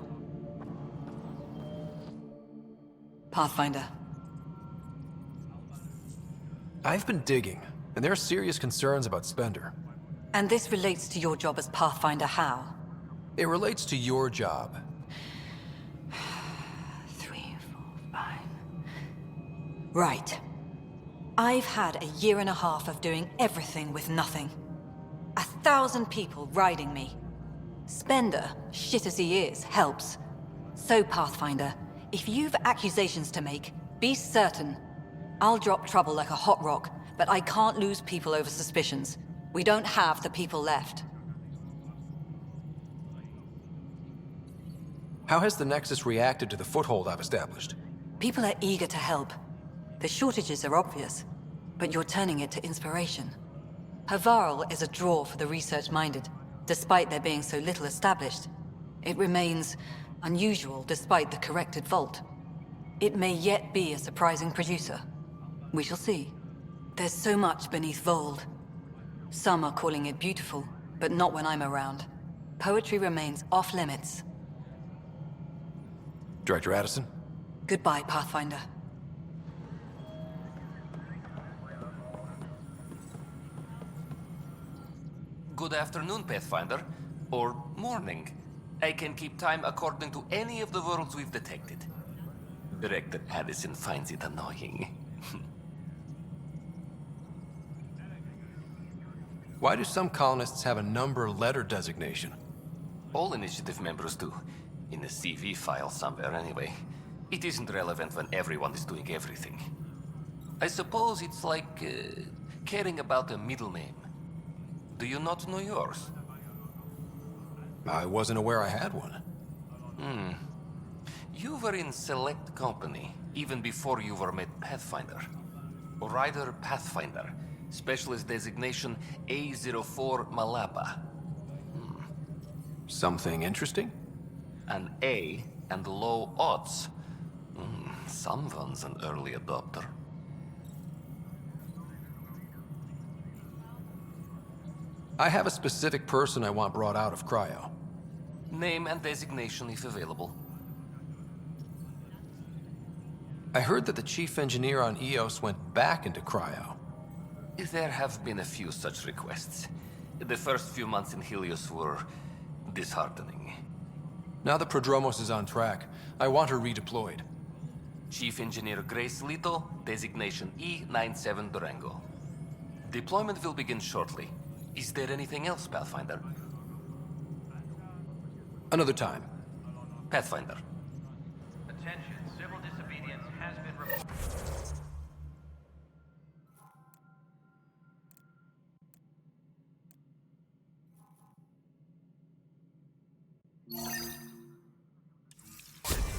S16: Pathfinder.
S10: I've been digging, and there are serious concerns about Spender.
S16: And this relates to your job as Pathfinder how?
S10: It relates to your job.
S16: 3, 4, 5... Right. I've had a year and a half of doing everything with nothing. 1,000 people riding me. Spender, shit as he is, helps. So, Pathfinder, if you've accusations to make, be certain. I'll drop trouble like a hot rock, but I can't lose people over suspicions. We don't have the people left.
S10: How has the Nexus reacted to the foothold I've established?
S16: People are eager to help. The shortages are obvious, but you're turning it to inspiration. Havarl is a draw for the research-minded, despite there being so little established. It remains unusual despite the corrected vault. It may yet be a surprising producer. We shall see. There's so much beneath Vold. Some are calling it beautiful, but not when I'm around. Poetry remains off-limits.
S10: Director Addison?
S16: Goodbye, Pathfinder.
S23: Good afternoon, Pathfinder. Or morning. I can keep time according to any of the worlds we've detected. Director Addison finds it annoying.
S10: Why do some colonists have a number letter designation?
S23: All Initiative members do. In a CV file somewhere, anyway. It isn't relevant when everyone is doing everything. I suppose it's like caring about a middle name. Do you not know yours?
S10: I wasn't aware I had one.
S23: You were in select company, even before you were made Pathfinder. Ryder Pathfinder. Specialist designation A04 Malapa.
S10: Something interesting?
S23: An A and low odds. Someone's an early adopter.
S10: I have a specific person I want brought out of cryo.
S23: Name and designation if available.
S10: I heard that the chief engineer on EOS went back into cryo.
S23: There have been a few such requests. The first few months in Helios were disheartening.
S10: Now that Prodromos is on track, I want her redeployed.
S23: Chief Engineer Grace Lito, designation E97 Durango. Deployment will begin shortly. Is there anything else, Pathfinder?
S10: Another time.
S23: Pathfinder.
S24: Attention, civil disobedience has been reported.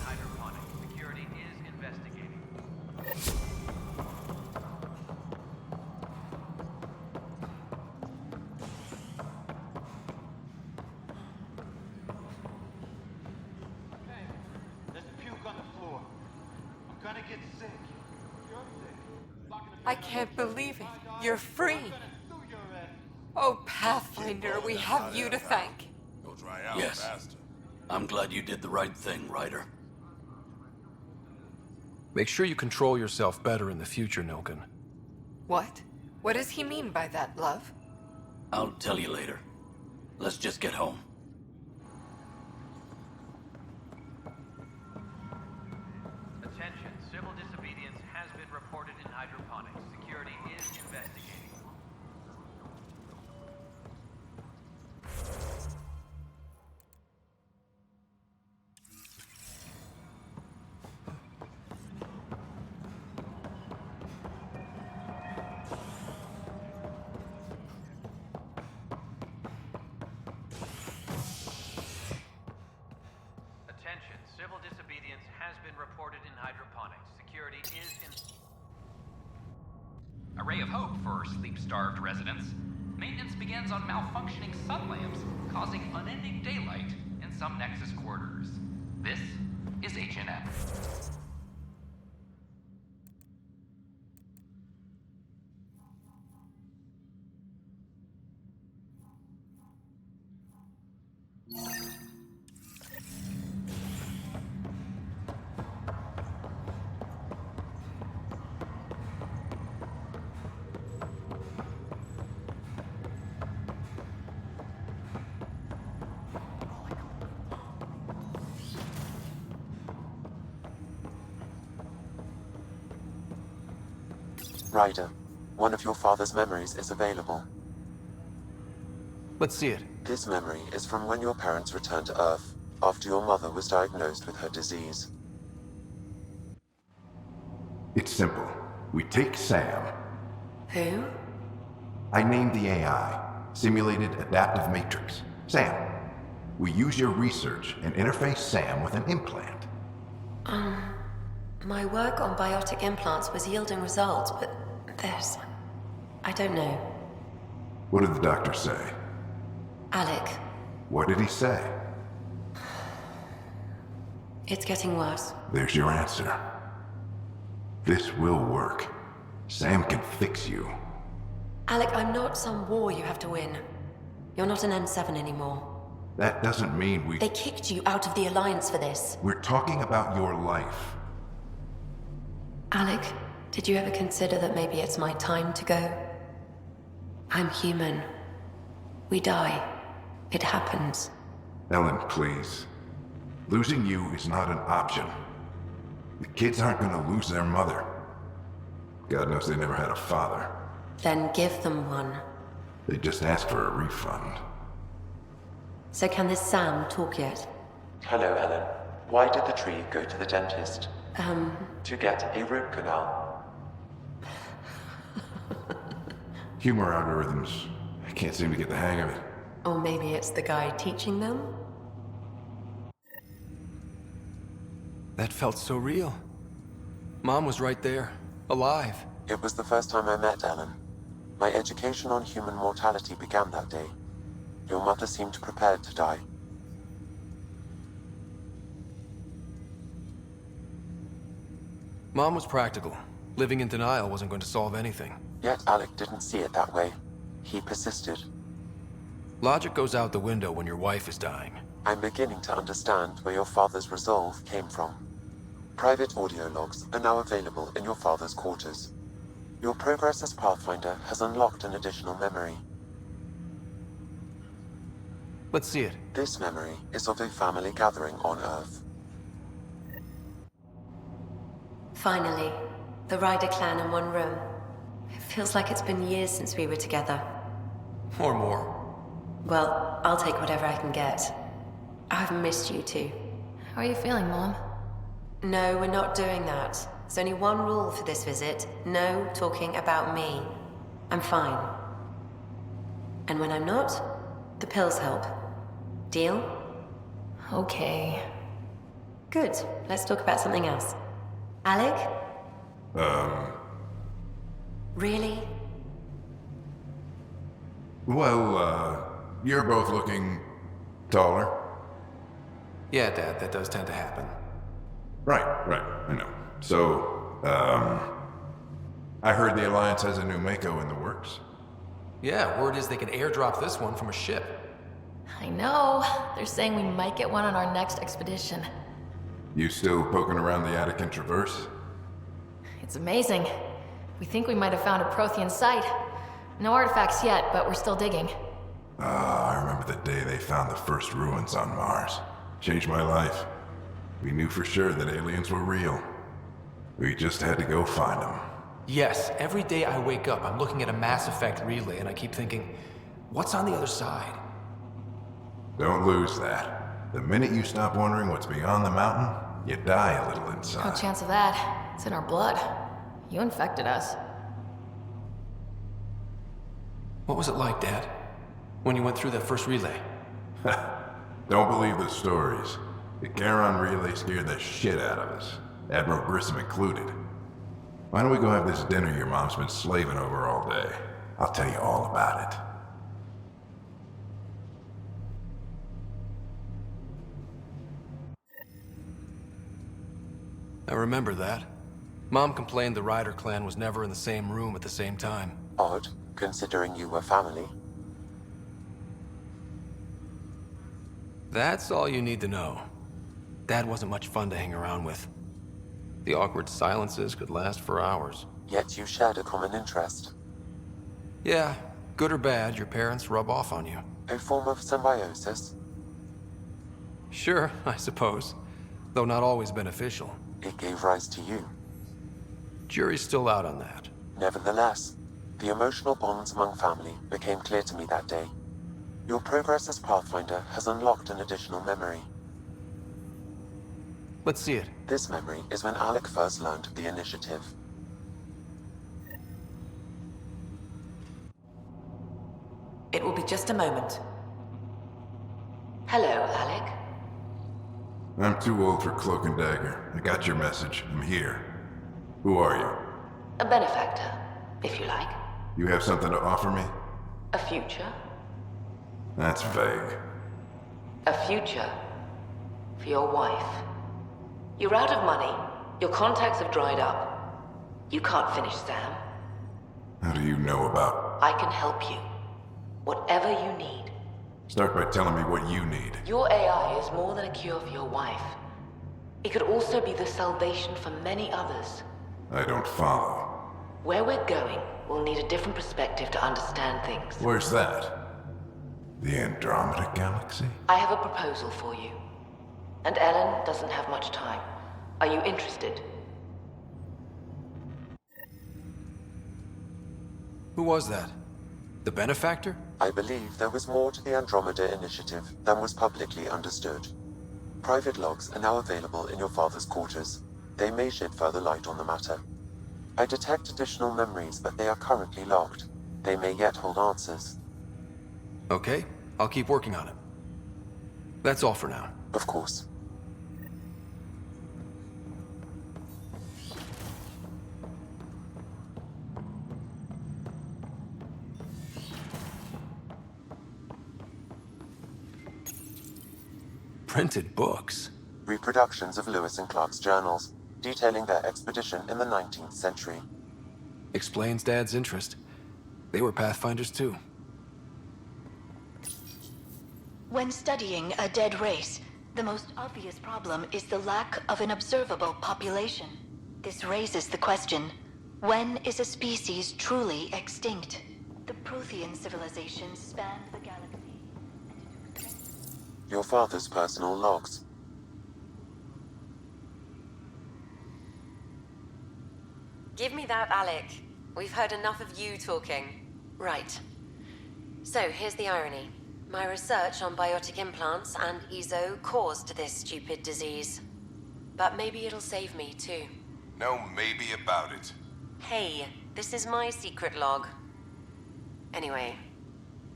S24: Hydroponic. Security is investigating.
S7: I can't believe it. You're free. Oh, Pathfinder, we have you to thank.
S4: Yes. I'm glad you did the right thing, Ryder.
S10: Make sure you control yourself better in the future, Nilken.
S7: What? What does he mean by that, love?
S4: I'll tell you later. Let's just get home.
S24: Attention, civil disobedience has been reported in hydroponics. Security is investigating. Attention, civil disobedience has been reported in hydroponics. Security is in...
S9: A ray of hope for sleep-starved residents. Maintenance begins on malfunctioning sun lamps, causing unending daylight in some Nexus quarters. This is HNF.
S2: Ryder, one of your father's memories is available.
S10: Let's see it.
S2: This memory is from when your parents returned to Earth, after your mother was diagnosed with her disease.
S15: It's simple. We take Sam.
S3: Who?
S15: I named the AI, Simulated Adaptive Matrix. Sam. We use your research and interface Sam with an implant.
S3: My work on biotic implants was yielding results, but there's... I don't know.
S15: What did the doctor say?
S3: Alec,
S15: What did he say?
S3: it's getting worse.
S15: There's your answer. This will work. Sam can fix you.
S3: Alec, I'm not some war you have to win. You're not an N7 anymore.
S15: That doesn't mean we...
S3: They kicked you out of the Alliance for this.
S15: We're talking about your life.
S3: Alec, did you ever consider that maybe it's my time to go? I'm human. We die. It happens.
S15: Ellen, please. Losing you is not an option. The kids aren't gonna lose their mother. God knows they never had a father.
S3: Then give them one.
S15: They just asked for a refund.
S3: So can this Sam talk yet?
S2: Hello, Ellen. Why did the tree go to the dentist? To get a root canal.
S15: Humor algorithms. I can't seem to get the hang of it.
S3: Or maybe it's the guy teaching them?
S10: That felt so real. Mom was right there, alive.
S2: It was the first time I met Ellen. My education on human mortality began that day. Your mother seemed prepared to die.
S10: Mom was practical. Living in denial wasn't going to solve anything.
S2: Yet Alec didn't see it that way. He persisted.
S10: Logic goes out the window when your wife is dying.
S2: I'm beginning to understand where your father's resolve came from. Private audio logs are now available in your father's quarters. Your progress as Pathfinder has unlocked an additional memory.
S10: Let's see it.
S2: This memory is of a family gathering on Earth.
S3: Finally, the Ryder clan in one room. It feels like it's been years since we were together.
S10: Or more.
S3: Well, I'll take whatever I can get. I've missed you too.
S11: How are you feeling, Mom?
S3: No, we're not doing that. There's only one rule for this visit. No talking about me. I'm fine. And when I'm not, the pills help. Deal?
S11: Okay.
S3: Good. Let's talk about something else. Alec? Really?
S15: Well, you're both looking taller.
S10: Yeah, Dad, that does tend to happen.
S15: Right, I know. So, I heard the Alliance has a new Mako in the works.
S10: Yeah, word is they can airdrop this one from a ship.
S6: I know. They're saying we might get one on our next expedition.
S15: You still poking around the Attican Traverse?
S6: It's amazing. We think we might have found a Prothean site. No artifacts yet, but we're still digging.
S15: I remember the day they found the first ruins on Mars. Changed my life. We knew for sure that aliens were real. We just had to go find them.
S10: Yes, every day I wake up, I'm looking at a Mass Effect relay and I keep thinking, what's on the other side?
S15: Don't lose that. The minute you stop wondering what's beyond the mountain, you die a little inside.
S6: No chance of that. It's in our blood. You infected us.
S10: What was it like, Dad? When you went through that first relay?
S15: Don't believe the stories. The Charon relay scared the shit out of us. Admiral Grissom included. Why don't we go have this dinner your mom's been slaving over all day? I'll tell you all about it.
S10: I remember that. Mom complained the Ryder clan was never in the same room at the same time.
S2: Odd, considering you were family.
S10: That's all you need to know. Dad wasn't much fun to hang around with. The awkward silences could last for hours.
S2: Yet you shared a common interest.
S10: Yeah, good or bad, your parents rub off on you.
S2: A form of symbiosis?
S10: Sure, I suppose. Though not always beneficial.
S2: It gave rise to you.
S10: Jury's still out on that.
S2: Nevertheless, the emotional bonds among family became clear to me that day. Your progress as Pathfinder has unlocked an additional memory.
S10: Let's see it.
S2: This memory is when Alec first learned of the initiative.
S3: It will be just a moment. Hello, Alec.
S15: I'm too old for Cloak and Dagger. I got your message. I'm here. Who are you?
S3: A benefactor, if you like.
S15: You have something to offer me?
S3: A future.
S15: That's vague.
S3: A future for your wife. You're out of money. Your contacts have dried up. You can't finish Sam.
S15: How do you know about...
S3: I can help you. Whatever you need.
S15: Start by telling me what you need.
S3: Your AI is more than a cure for your wife. It could also be the salvation for many others.
S15: I don't follow.
S3: Where we're going, we'll need a different perspective to understand things.
S15: Where's that? The Andromeda Galaxy?
S3: I have a proposal for you. And Ellen doesn't have much time. Are you interested?
S10: Who was that? The benefactor?
S2: I believe there was more to the Andromeda Initiative than was publicly understood. Private logs are now available in your father's quarters. They may shed further light on the matter. I detect additional memories, but they are currently locked. They may yet hold answers.
S10: Okay, I'll keep working on it. That's all for now.
S2: Of course.
S10: Printed books?
S2: Reproductions of Lewis and Clark's journals, detailing their expedition in the 19th century.
S10: Explains Dad's interest. They were Pathfinders too.
S17: When studying a dead race, the most obvious problem is the lack of an observable population. This raises the question, when is a species truly extinct? The Prothean civilization spanned the galaxy.
S2: Your father's personal logs.
S3: Give me that, Alec. We've heard enough of you talking. Right. So, here's the irony. My research on biotic implants and EZO caused this stupid disease. But maybe it'll save me, too.
S5: No maybe about it.
S3: Hey, this is my secret log. Anyway,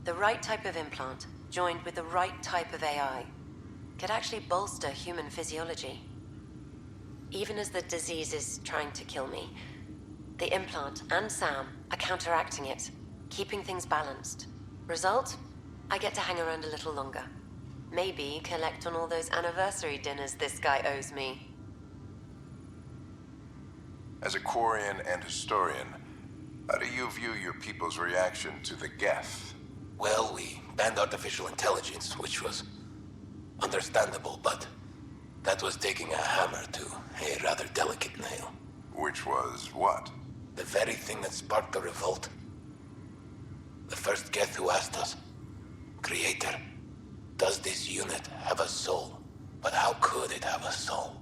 S3: the right type of implant, joined with the right type of AI, could actually bolster human physiology. Even as the disease is trying to kill me, the implant and Sam are counteracting it, keeping things balanced. Result? I get to hang around a little longer. Maybe collect on all those anniversary dinners this guy owes me.
S15: As a Quarian and historian, how do you view your people's reaction to the Geth?
S8: Well, we banned artificial intelligence, which was understandable, but that was taking a hammer to a rather delicate nail.
S15: Which was what?
S8: The very thing that sparked the revolt. The first Geth who asked us, Creator, does this unit have a soul? But how could it have a soul?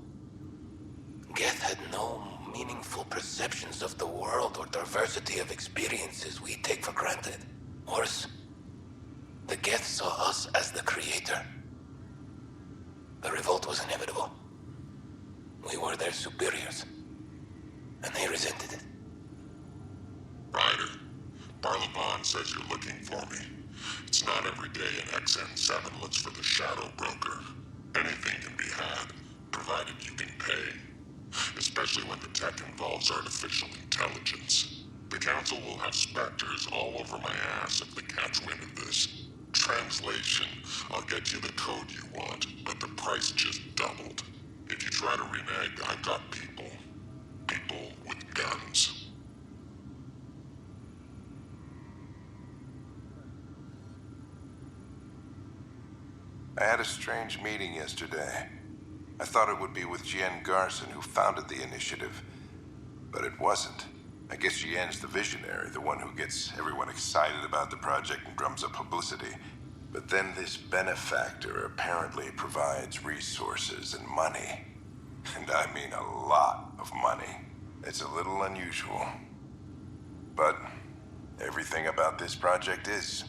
S8: Geth had no meaningful perceptions of the world or diversity of experiences we take for granted. Worse, the Geth saw us as the Creator. The revolt was inevitable. We were their superiors, and they resented it.
S5: Ryder, Barlaban says you're looking for me. It's not every day an XN7 looks for the Shadow Broker. Anything can be had, provided you can pay. Especially when the tech involves artificial intelligence. The Council will have specters all over my ass if they catch wind of this. Translation, I'll get you the code you want, but the price just doubled. If you try to renege, I've got people. People with guns.
S15: I had a strange meeting yesterday. I thought it would be with Jien Garson, who founded the initiative. But it wasn't. I guess Jien's the visionary, the one who gets everyone excited about the project and drums up publicity. But then this benefactor apparently provides resources and money. And I mean a lot of money. It's a little unusual. But everything about this project is.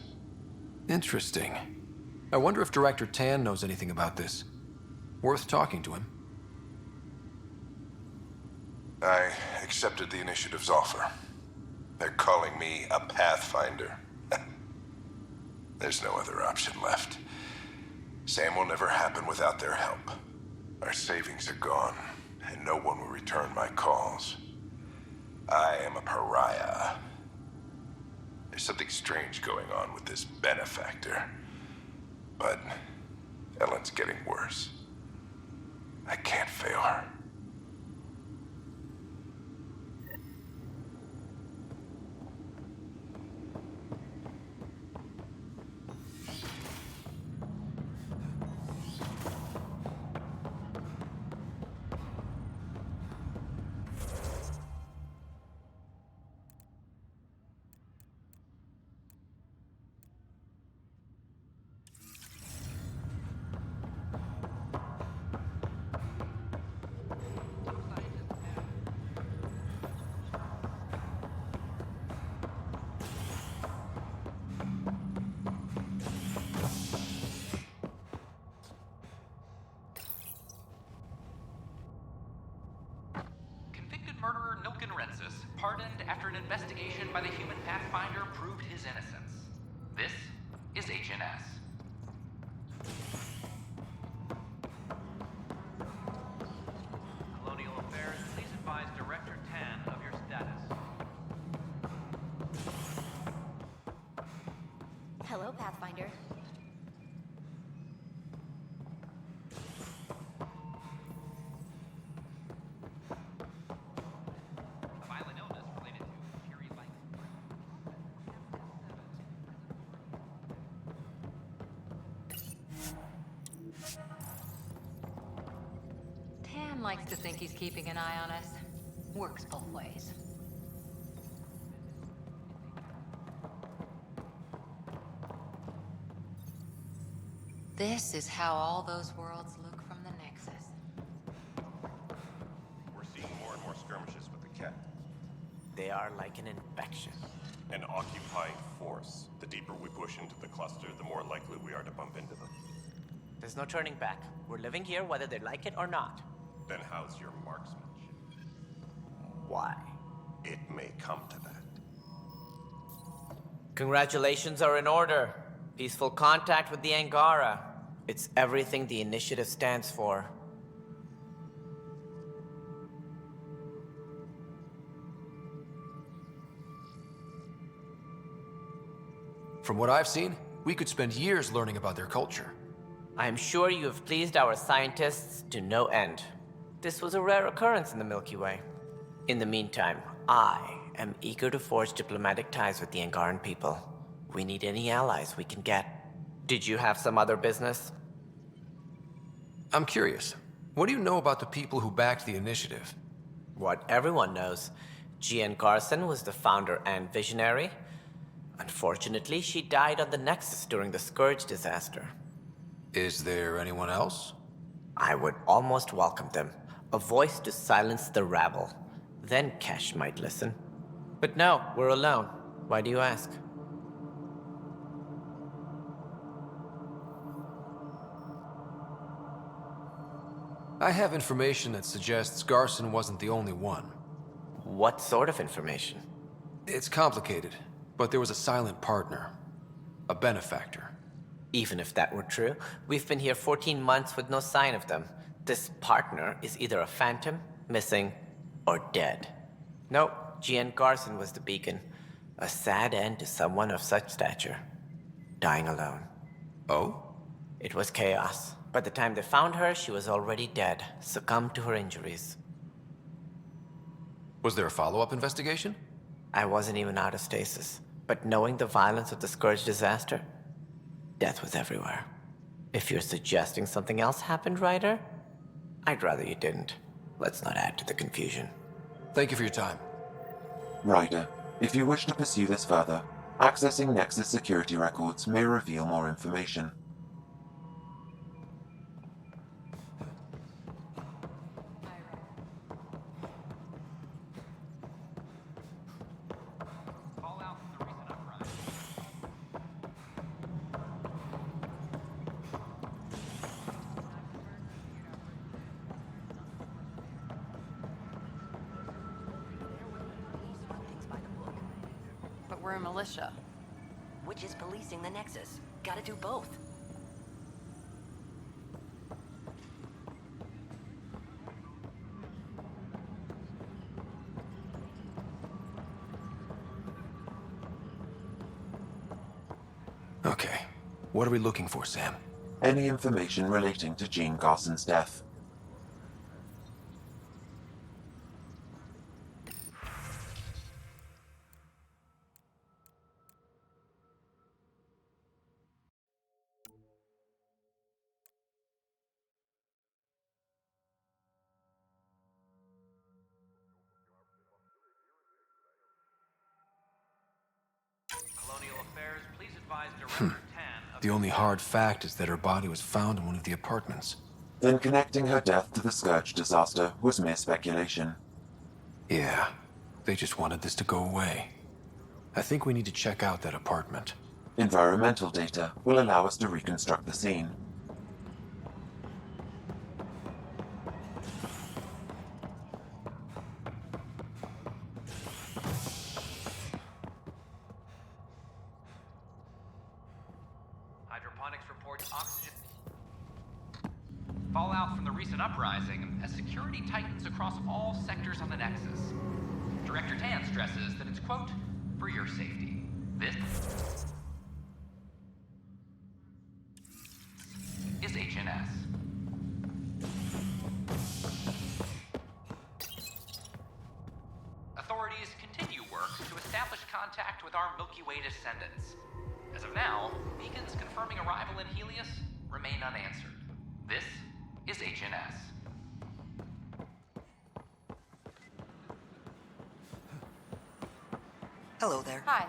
S10: Interesting. I wonder if Director Tan knows anything about this. Worth talking to him.
S15: I accepted the initiative's offer. They're calling me a Pathfinder. There's no other option left. Sam will never happen without their help. Our savings are gone, and no one will return my calls. I am a pariah. There's something strange going on with this benefactor. But Ellen's getting worse. I can't fail her.
S9: Murderer Nilken Rensis, pardoned after an investigation by the human Pathfinder proved his innocence. This is HNS.
S24: Colonial Affairs, please advise Director Tan of your status.
S18: Hello, Pathfinder.
S22: Likes to think he's keeping an eye on us. Works both ways. This is how all those worlds look from the Nexus.
S19: We're seeing more and more skirmishes with the Kett.
S20: They are like an infection.
S19: An occupying force. The deeper we push into the cluster, the more likely we are to bump into them.
S20: There's no turning back. We're living here whether they like it or not.
S19: Then how's your marksmanship?
S20: Why?
S19: It may come to that.
S20: Congratulations are in order. Peaceful contact with the Angara. It's everything the initiative stands for.
S10: From what I've seen, we could spend years learning about their culture.
S20: I am sure you have pleased our scientists to no end. This was a rare occurrence in the Milky Way. In the meantime, I am eager to forge diplomatic ties with the Angaran people. We need any allies we can get. Did you have some other business?
S10: I'm curious. What do you know about the people who backed the initiative?
S20: What everyone knows. Jean Garson was the founder and visionary. Unfortunately, she died on the Nexus during the Scourge disaster.
S10: Is there anyone else?
S20: I would almost welcome them. A voice to silence the rabble. Then Kesh might listen. But no, we're alone. Why do you ask?
S10: I have information that suggests Garson wasn't the only one.
S20: What sort of information?
S10: It's complicated, but there was a silent partner. A benefactor.
S20: Even if that were true, we've been here 14 months with no sign of them. This partner is either a phantom, missing, or dead. Nope, Jean Garson was the beacon. A sad end to someone of such stature. Dying alone.
S10: Oh?
S20: It was chaos. By the time they found her, she was already dead, succumbed to her injuries.
S10: Was there a follow-up investigation?
S20: I wasn't even out of stasis. But knowing the violence of the Scourge disaster, death was everywhere. If you're suggesting something else happened, Ryder, I'd rather you didn't. Let's not add to the confusion.
S10: Thank you for your time.
S2: Ryder, if you wish to pursue this further, accessing Nexus security records may reveal more information.
S1: But we're a militia. Which is policing the Nexus. Gotta do both.
S10: Okay. What are we looking for, Sam?
S2: Any information relating to Jean Garson's death.
S24: Colonial Affairs, please advise Director
S10: The only hard fact is that her body was found in one of the apartments.
S2: Then connecting her death to the Scourge disaster was mere speculation.
S10: Yeah, they just wanted this to go away. I think we need to check out that apartment.
S2: Environmental data will allow us to reconstruct the scene.
S9: Hydroponics reports oxygen. Fallout from the recent uprising as security tightens across all sectors on the Nexus. Director Tan stresses that it's, quote, for your safety. This is HNS. Authorities continue work to establish contact with our Milky Way descendants. As of now, beacons confirming arrival in Helios remain unanswered. This is HNS.
S16: Hello there.
S1: Hi.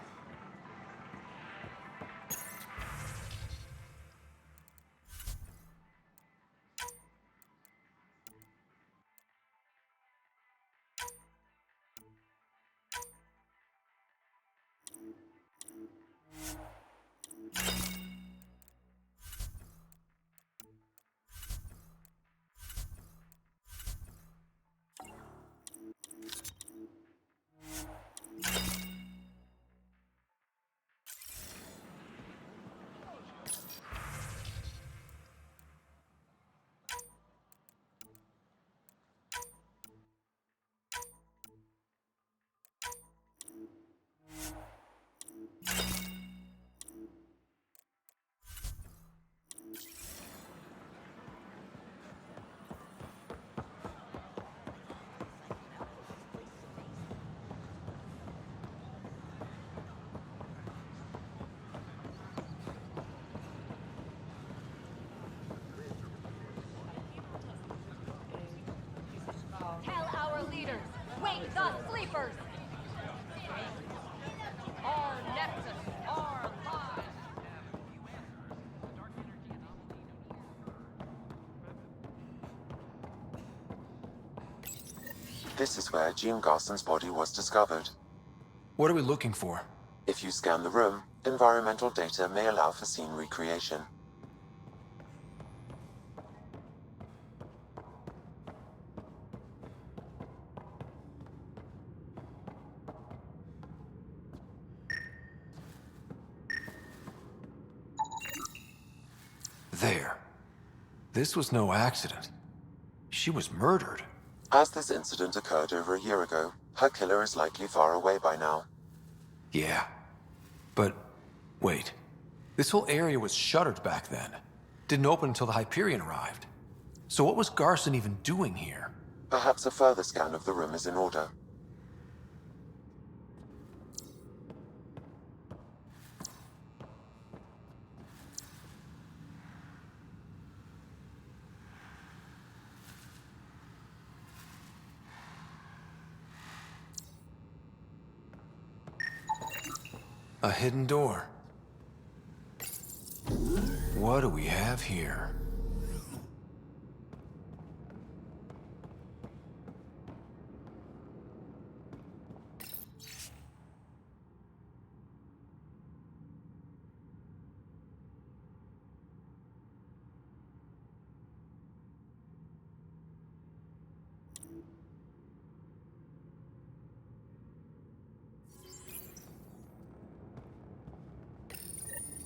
S12: Wake the sleepers! Our Nexus, our lives!
S2: This is where Jean Garson's body was discovered.
S10: What are we looking for?
S2: If you scan the room, environmental data may allow for scene recreation.
S10: There. This was no accident. She was murdered.
S2: As this incident occurred over a year ago, her killer is likely far away by now.
S10: Yeah. But, wait. This whole area was shuttered back then. Didn't open until the Hyperion arrived. So what was Garson even doing here?
S2: Perhaps a further scan of the room is in order.
S10: A hidden door. What do we have here?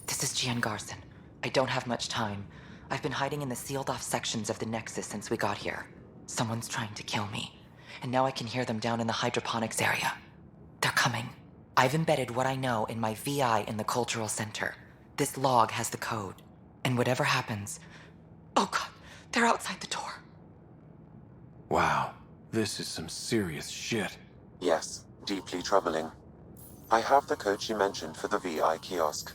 S13: This is Gian Garson. I don't have much time. I've been hiding in the sealed-off sections of the Nexus since we got here. Someone's trying to kill me, and now I can hear them down in the hydroponics area. They're coming. I've embedded what I know in my VI in the Cultural Center. This log has the code, and whatever happens... Oh god, they're outside the door.
S10: Wow, this is some serious shit.
S2: Yes, deeply troubling. I have the code she mentioned for the VI kiosk.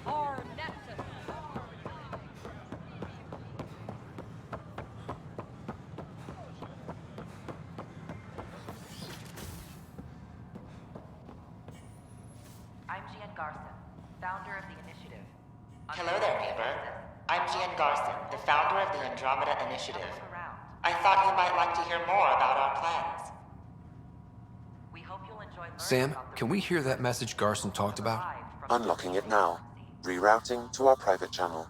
S12: Our Nexus!
S13: I'm Gian Garson, founder of the Initiative.
S14: Hello there, neighbor. I'm Gian Garson, the founder of the Andromeda Initiative. I thought you might like to hear more about our plans.
S13: We hope you'll enjoy
S10: Sam, can we hear that message Garson talked about?
S2: Unlocking it now. Rerouting to our private channel.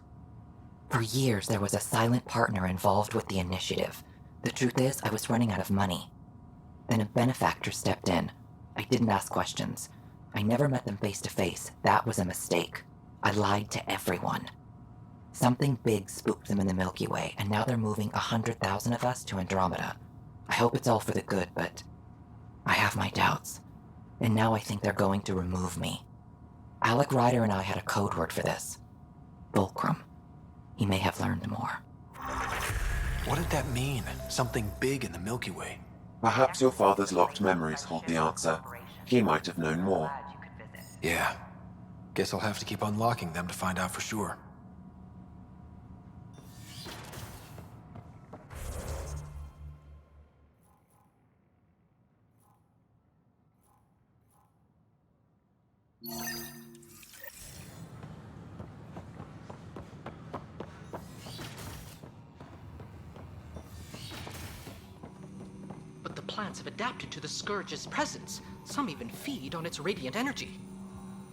S13: For years, there was a silent partner involved with the Initiative. The truth is, I was running out of money. Then a benefactor stepped in. I didn't ask questions. I never met them face to face. That was a mistake. I lied to everyone. Something big spooked them in the Milky Way, and now they're moving 100,000 of us to Andromeda. I hope it's all for the good, but I have my doubts. And now I think they're going to remove me. Alec Ryder and I had a code word for this. Fulcrum. He may have learned more.
S10: What did that mean? Something big in the Milky Way?
S2: Perhaps your father's locked memories hold the answer. He might have known more.
S10: Yeah. Guess I'll have to keep unlocking them to find out for sure.
S21: But the plants have adapted to the Scourge's presence. Some even feed on its radiant energy.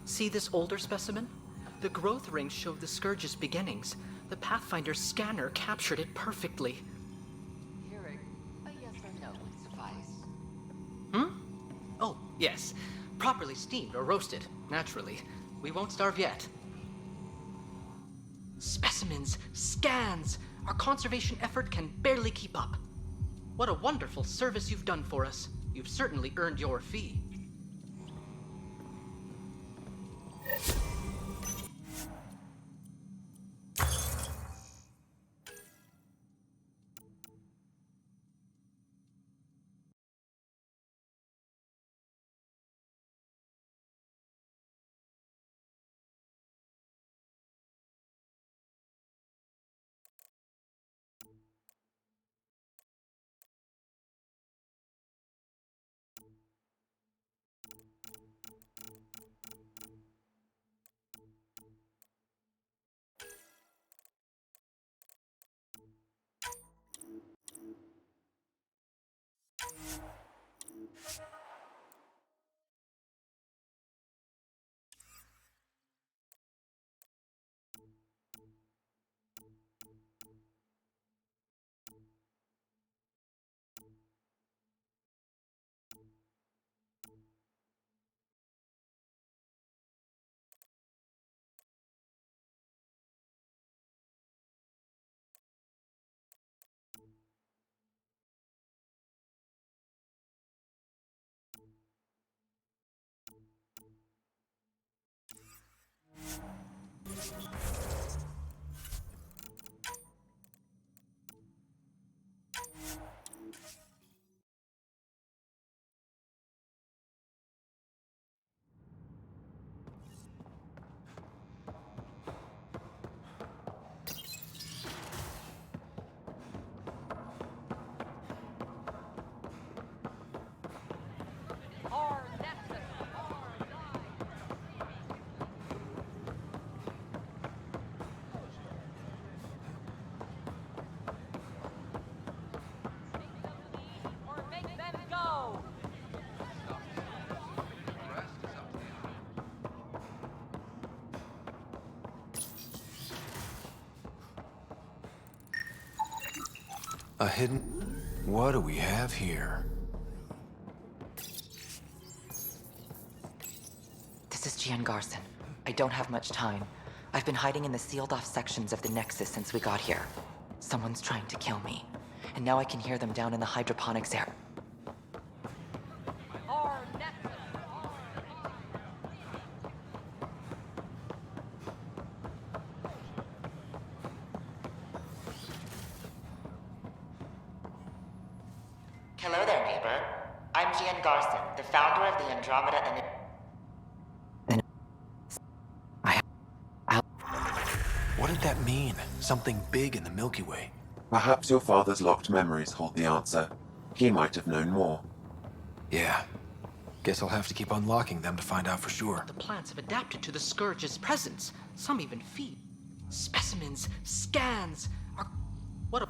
S21: See this older specimen? The growth rings showed the Scourge's beginnings. The Pathfinder scanner captured it perfectly.
S22: Hearing a yes or no would suffice.
S21: Oh, yes. Properly steamed or roasted, naturally. We won't starve yet. Specimens, scans! Our conservation effort can barely keep up. What a wonderful service you've done for us. You've certainly earned your fee.
S10: A hidden... What do we have here?
S13: This is Gian Garson. I don't have much time. I've been hiding in the sealed-off sections of the Nexus since we got here. Someone's trying to kill me. And now I can hear them down in the hydroponics area.
S14: Hello there, neighbor. I'm Gian Garson, the founder of the Andromeda Initiative.
S10: What did that mean? Something big in the Milky Way.
S2: Perhaps your father's locked memories hold the answer. He might have known more.
S10: Yeah. Guess I'll have to keep unlocking them to find out for sure.
S21: The plants have adapted to the Scourge's presence. Some even feed. Specimens, scans, are... What a...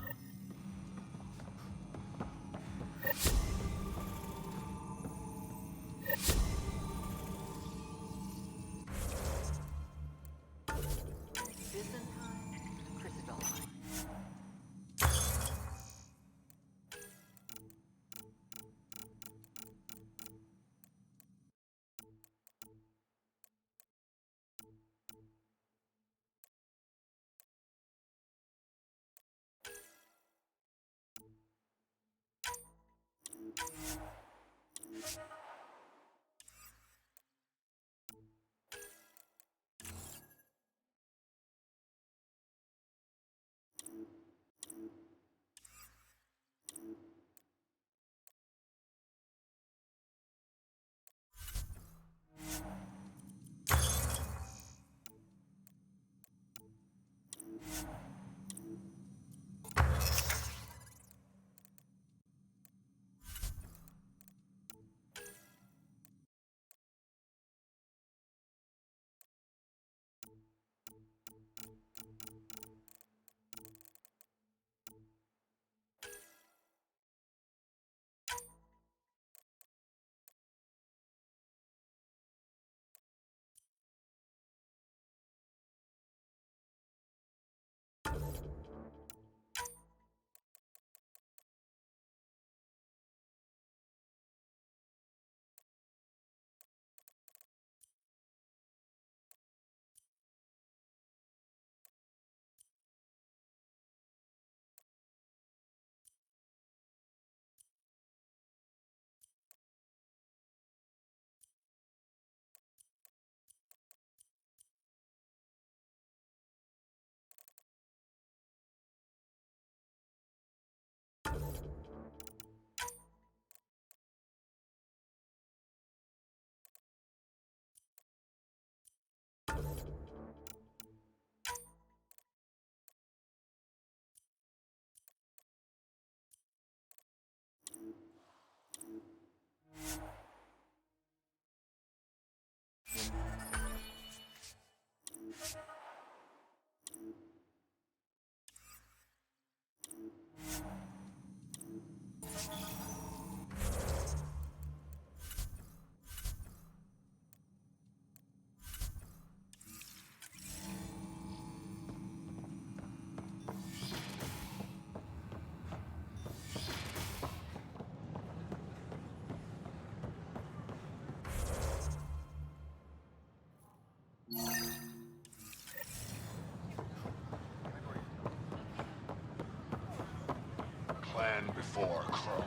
S5: Plan before Chrome.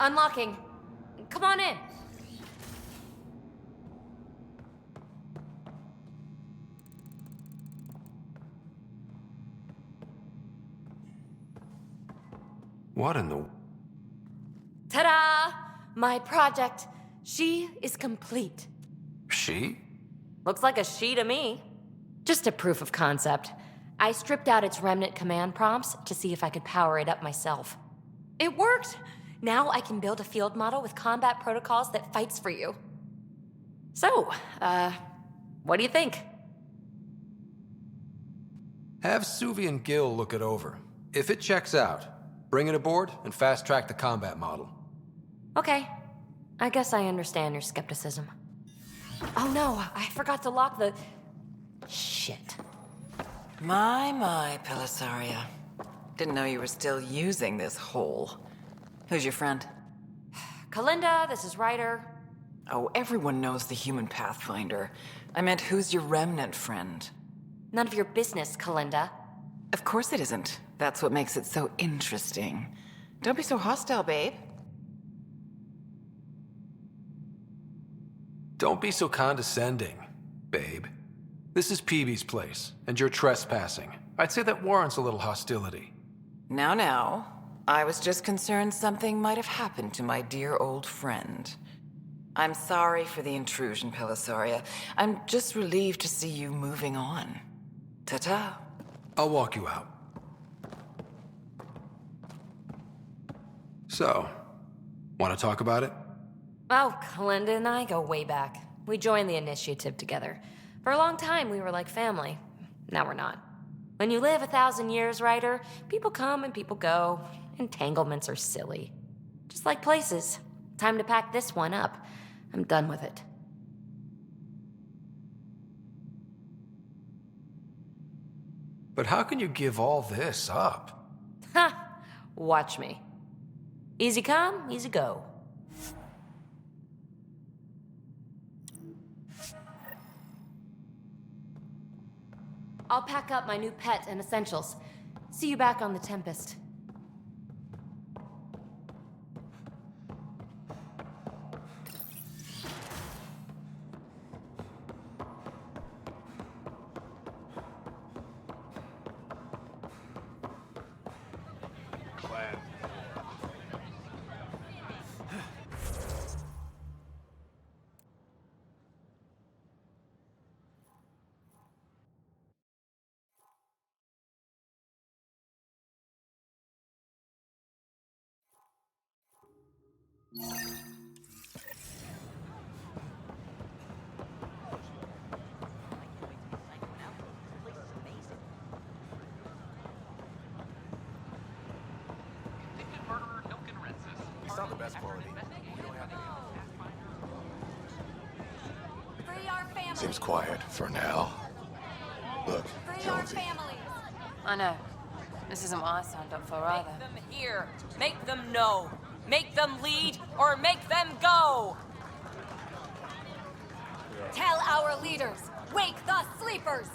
S6: Unlocking. Come on in.
S10: What in the...
S6: Ta-da! My project. She is complete.
S10: She?
S6: Looks like a she to me. Just a proof of concept. I stripped out its Remnant command prompts to see if I could power it up myself. It worked! Now I can build a field model with combat protocols that fights for you. So, what do you think?
S10: Have Suvi and Gil look it over. If it checks out, bring it aboard and fast-track the combat model.
S6: Okay. I guess I understand your skepticism. Oh no, I forgot to lock the... Shit.
S4: My, Pelisaria. Didn't know you were still using this hole. Who's your friend?
S6: Kalinda, this is Ryder.
S4: Oh, everyone knows the human Pathfinder. I meant, who's your Remnant friend?
S6: None of your business, Kalinda.
S4: Of course it isn't. That's what makes it so interesting. Don't be so hostile, babe.
S10: Don't be so condescending, babe. This is Peebee's place, and you're trespassing. I'd say that warrants a little hostility.
S4: Now. I was just concerned something might have happened to my dear old friend. I'm sorry for the intrusion, Pelisaria. I'm just relieved to see you moving on. Ta-ta.
S10: I'll walk you out. So, want to talk about it?
S6: Oh, Kalinda and I go way back. We joined the Initiative together. For a long time, we were like family. Now we're not. When you live 1,000 years, Ryder, people come and people go. Entanglements are silly. Just like places. Time to pack this one up. I'm done with it.
S10: But how can you give all this up?
S6: Ha! Watch me. Easy come, easy go. I'll pack up my new pet and essentials. See you back on the Tempest.
S9: It's not the best quality.
S12: Free our families.
S7: Seems quiet for now. Look,
S12: Free our
S7: Jonesy.
S12: families.
S1: I know. This isn't what I signed up for either.
S12: Make them hear. Make them know. Make them lead or make them go. Tell our leaders. Wake the sleepers.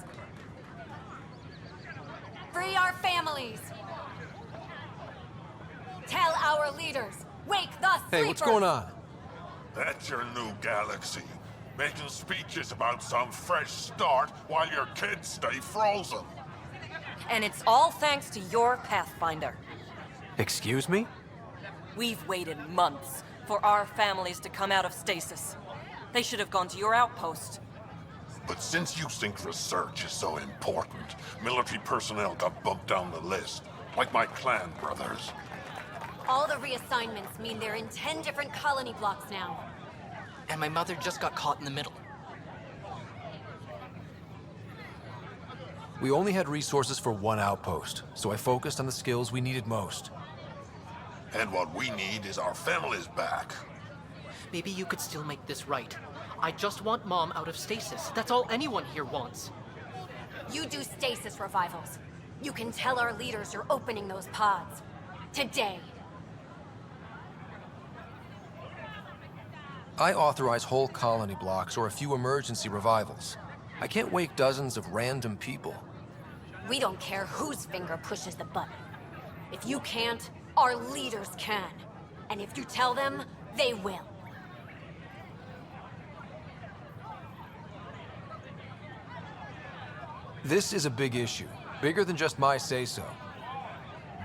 S12: Free our families. Tell our leaders. Wake the sleepers.
S10: Hey, what's going on?
S5: That's your new galaxy. Making speeches about some fresh start while your kids stay frozen.
S12: And it's all thanks to your Pathfinder.
S10: Excuse me?
S12: We've waited months for our families to come out of stasis. They should have gone to your outpost.
S5: But since you think research is so important, military personnel got bumped down the list, like my clan brothers.
S12: All the reassignments mean they're in 10 different colony blocks now.
S21: And my mother just got caught in the middle.
S10: We only had resources for one outpost, so I focused on the skills we needed most.
S5: And what we need is our families back.
S21: Maybe you could still make this right. I just want Mom out of stasis. That's all anyone here wants.
S12: You do stasis revivals. You can tell our leaders you're opening those pods. Today.
S10: I authorize whole colony blocks or a few emergency revivals. I can't wake dozens of random people.
S12: We don't care whose finger pushes the button. If you can't, our leaders can. And if you tell them, they will.
S10: This is a big issue. Bigger than just my say-so.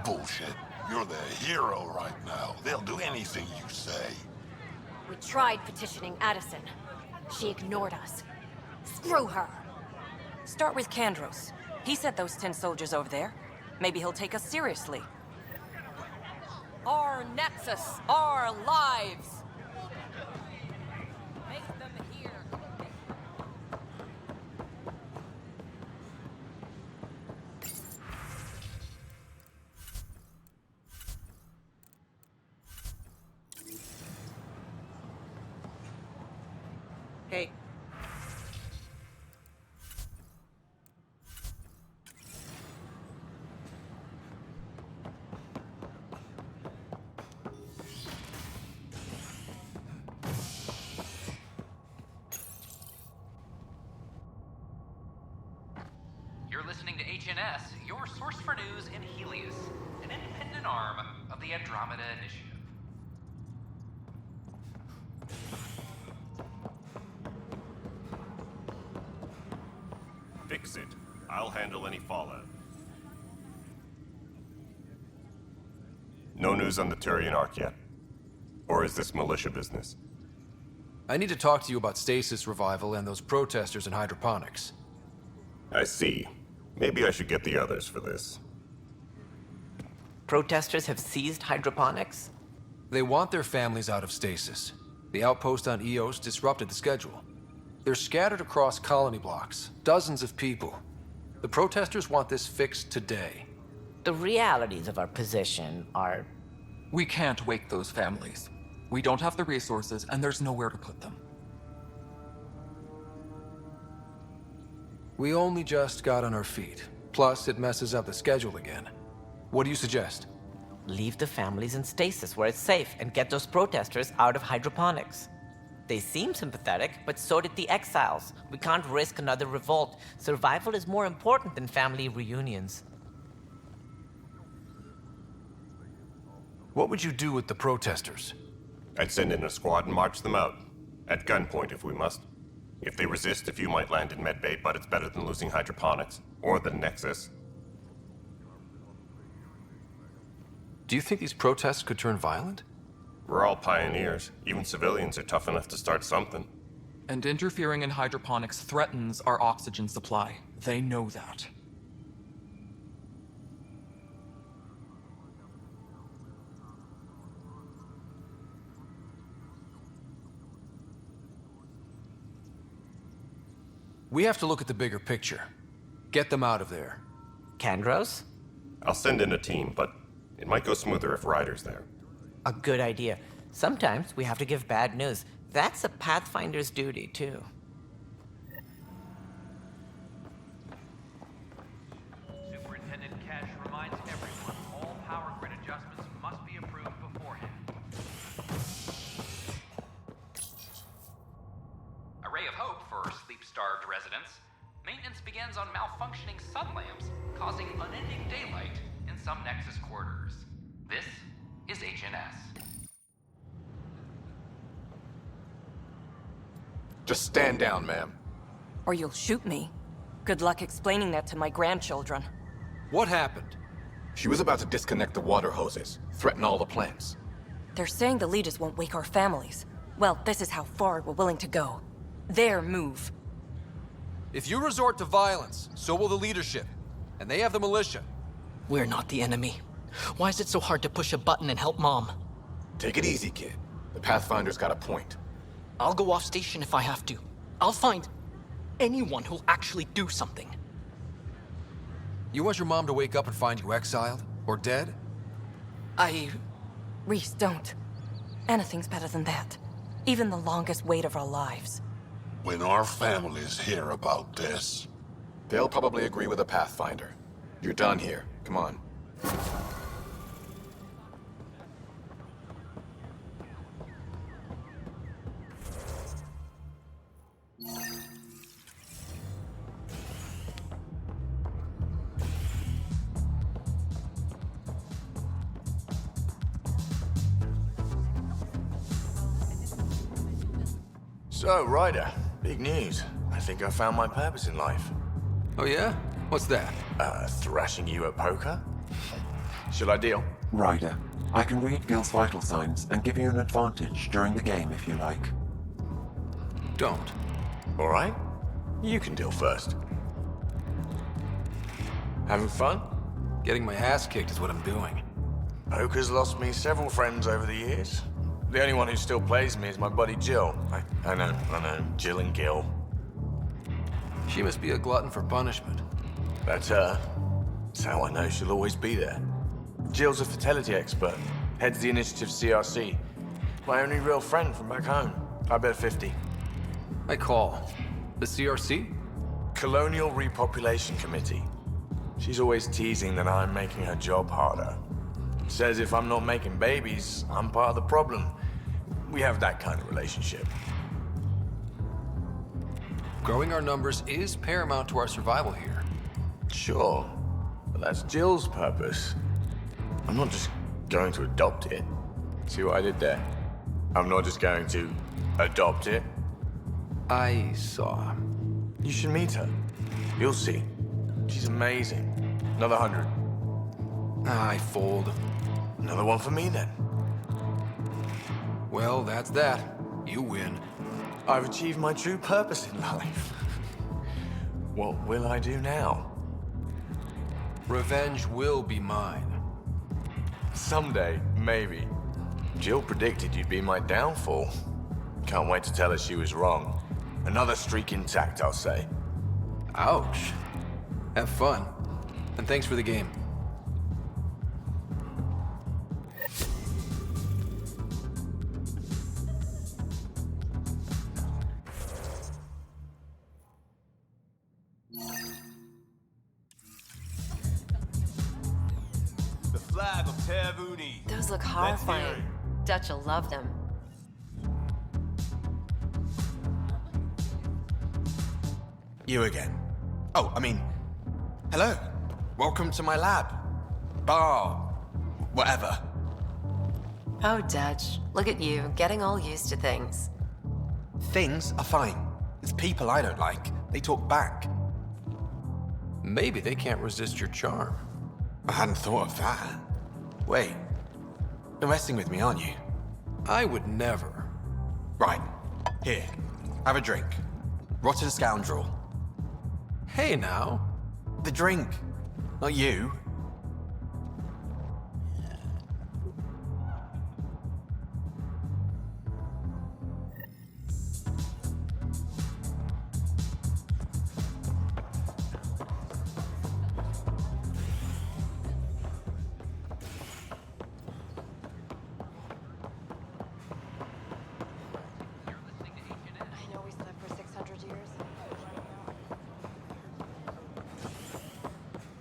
S5: Bullshit. You're the hero right now. They'll do anything you say.
S12: We tried petitioning Addison. She ignored us. Screw her.
S11: Start with Kandros. He sent those 10 soldiers over there. Maybe he'll take us seriously.
S12: Our Nexus, our lives. Make them hear.
S11: Okay.
S9: You're listening to HNS, your source for news in Helios, an independent arm of the Andromeda Initiative.
S19: Fix it. I'll handle any fallout. No news on the Turian Ark yet? Or is this militia business?
S10: I need to talk to you about stasis revival and those protesters in hydroponics.
S19: I see. Maybe I should get the others for this.
S20: Protesters have seized hydroponics?
S10: They want their families out of stasis. The outpost on Eos disrupted the schedule. They're scattered across colony blocks, dozens of people. The protesters want this fixed today.
S20: The realities of our position are...
S3: We can't wake those families. We don't have the resources, and there's nowhere to put them.
S10: We only just got on our feet. Plus, it messes up the schedule again. What do you suggest?
S20: Leave the families in stasis where it's safe and get those protesters out of hydroponics. They seem sympathetic, but so did the exiles. We can't risk another revolt. Survival is more important than family reunions.
S10: What would you do with the protesters?
S19: I'd send in a squad and march them out. At gunpoint if we must. If they resist, a few might land in medbay, but it's better than losing hydroponics. Or the Nexus.
S10: Do you think these protests could turn violent?
S19: We're all pioneers. Even civilians are tough enough to start something.
S3: And interfering in hydroponics threatens our oxygen supply. They know that.
S10: We have to look at the bigger picture. Get them out of there.
S20: Kandros?
S19: I'll send in a team, but it might go smoother if Ryder's there.
S20: A good idea. Sometimes we have to give bad news. That's a Pathfinder's duty, too.
S24: Superintendent Cash reminds everyone all power grid adjustments must be approved beforehand.
S9: A ray of hope for sleep-starved residents. Maintenance begins on malfunctioning sun lamps, causing unending daylight in some Nexus quarters. This is HNS.
S7: Just stand down, ma'am.
S11: Or you'll shoot me. Good luck explaining that to my grandchildren.
S10: What happened?
S7: She was about to disconnect the water hoses, threaten all the plants.
S11: They're saying the leaders won't wake our families. Well, this is how far we're willing to go. Their move.
S10: If you resort to violence, so will the leadership. And they have the militia.
S21: We're not the enemy. Why is it so hard to push a button and help Mom?
S7: Take it easy, kid. The Pathfinder's got a point.
S21: I'll go off station if I have to. I'll find anyone who'll actually do something.
S10: You want your mom to wake up and find you exiled? Or dead?
S11: Reese, don't. Anything's better than that. Even the longest wait of our lives.
S8: When our families hear about this...
S7: They'll probably agree with the Pathfinder. You're done here. Come on.
S17: So, Ryder, big news. I think I found my purpose in life.
S10: Oh yeah? What's that?
S17: Thrashing you at poker? Shall I deal?
S2: Ryder, I can read Gil's vital signs and give you an advantage during the game if you like.
S10: Don't.
S17: Alright. You can deal first. Having fun?
S10: Getting my ass kicked is what I'm doing.
S17: Poker's lost me several friends over the years. The only one who still plays me is my buddy Jill. I know. Jill and Gil.
S10: She must be a glutton for punishment.
S17: That's her. That's how I know she'll always be there. Jill's a fertility expert. Heads the initiative CRC. My only real friend from back home. I bet 50.
S10: I call. The CRC?
S17: Colonial Repopulation Committee. She's always teasing that I'm making her job harder. Says if I'm not making babies, I'm part of the problem. We have that kind of relationship.
S10: Growing our numbers is paramount to our survival here.
S17: Sure, but that's Jill's purpose. I'm not just going to adopt it. See what I did there? I'm not just going to adopt it.
S10: I saw.
S17: You should meet her. You'll see. She's amazing. Another 100.
S10: I fold.
S17: Another one for me then.
S10: Well, that's that. You win.
S17: I've achieved my true purpose in life. What will I do now?
S10: Revenge will be mine.
S17: Someday, maybe. Jill predicted you'd be my downfall. Can't wait to tell her she was wrong. Another streak intact, I'll say.
S10: Ouch. Have fun. And thanks for the game.
S15: The flag of Tavuni.
S1: Those look horrifying. Dutch will love them.
S16: You again. Oh, I mean, hello. Welcome to my lab. Bar. Whatever.
S1: Oh, Dutch. Look at you, getting all used to things.
S16: Things are fine. It's people I don't like. They talk back.
S10: Maybe they can't resist your charm.
S16: I hadn't thought of that. Wait. You're messing with me, aren't you?
S10: I would never.
S16: Right. Here. Have a drink. Rotten scoundrel.
S10: Hey now.
S16: The drink. Not you.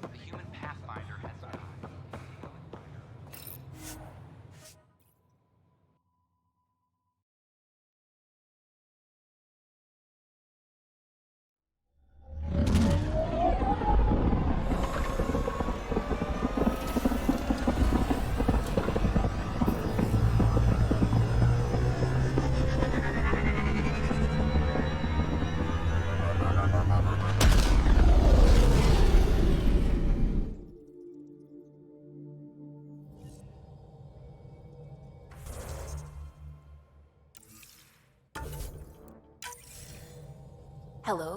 S9: The human Pathfinder has died.
S1: Hello.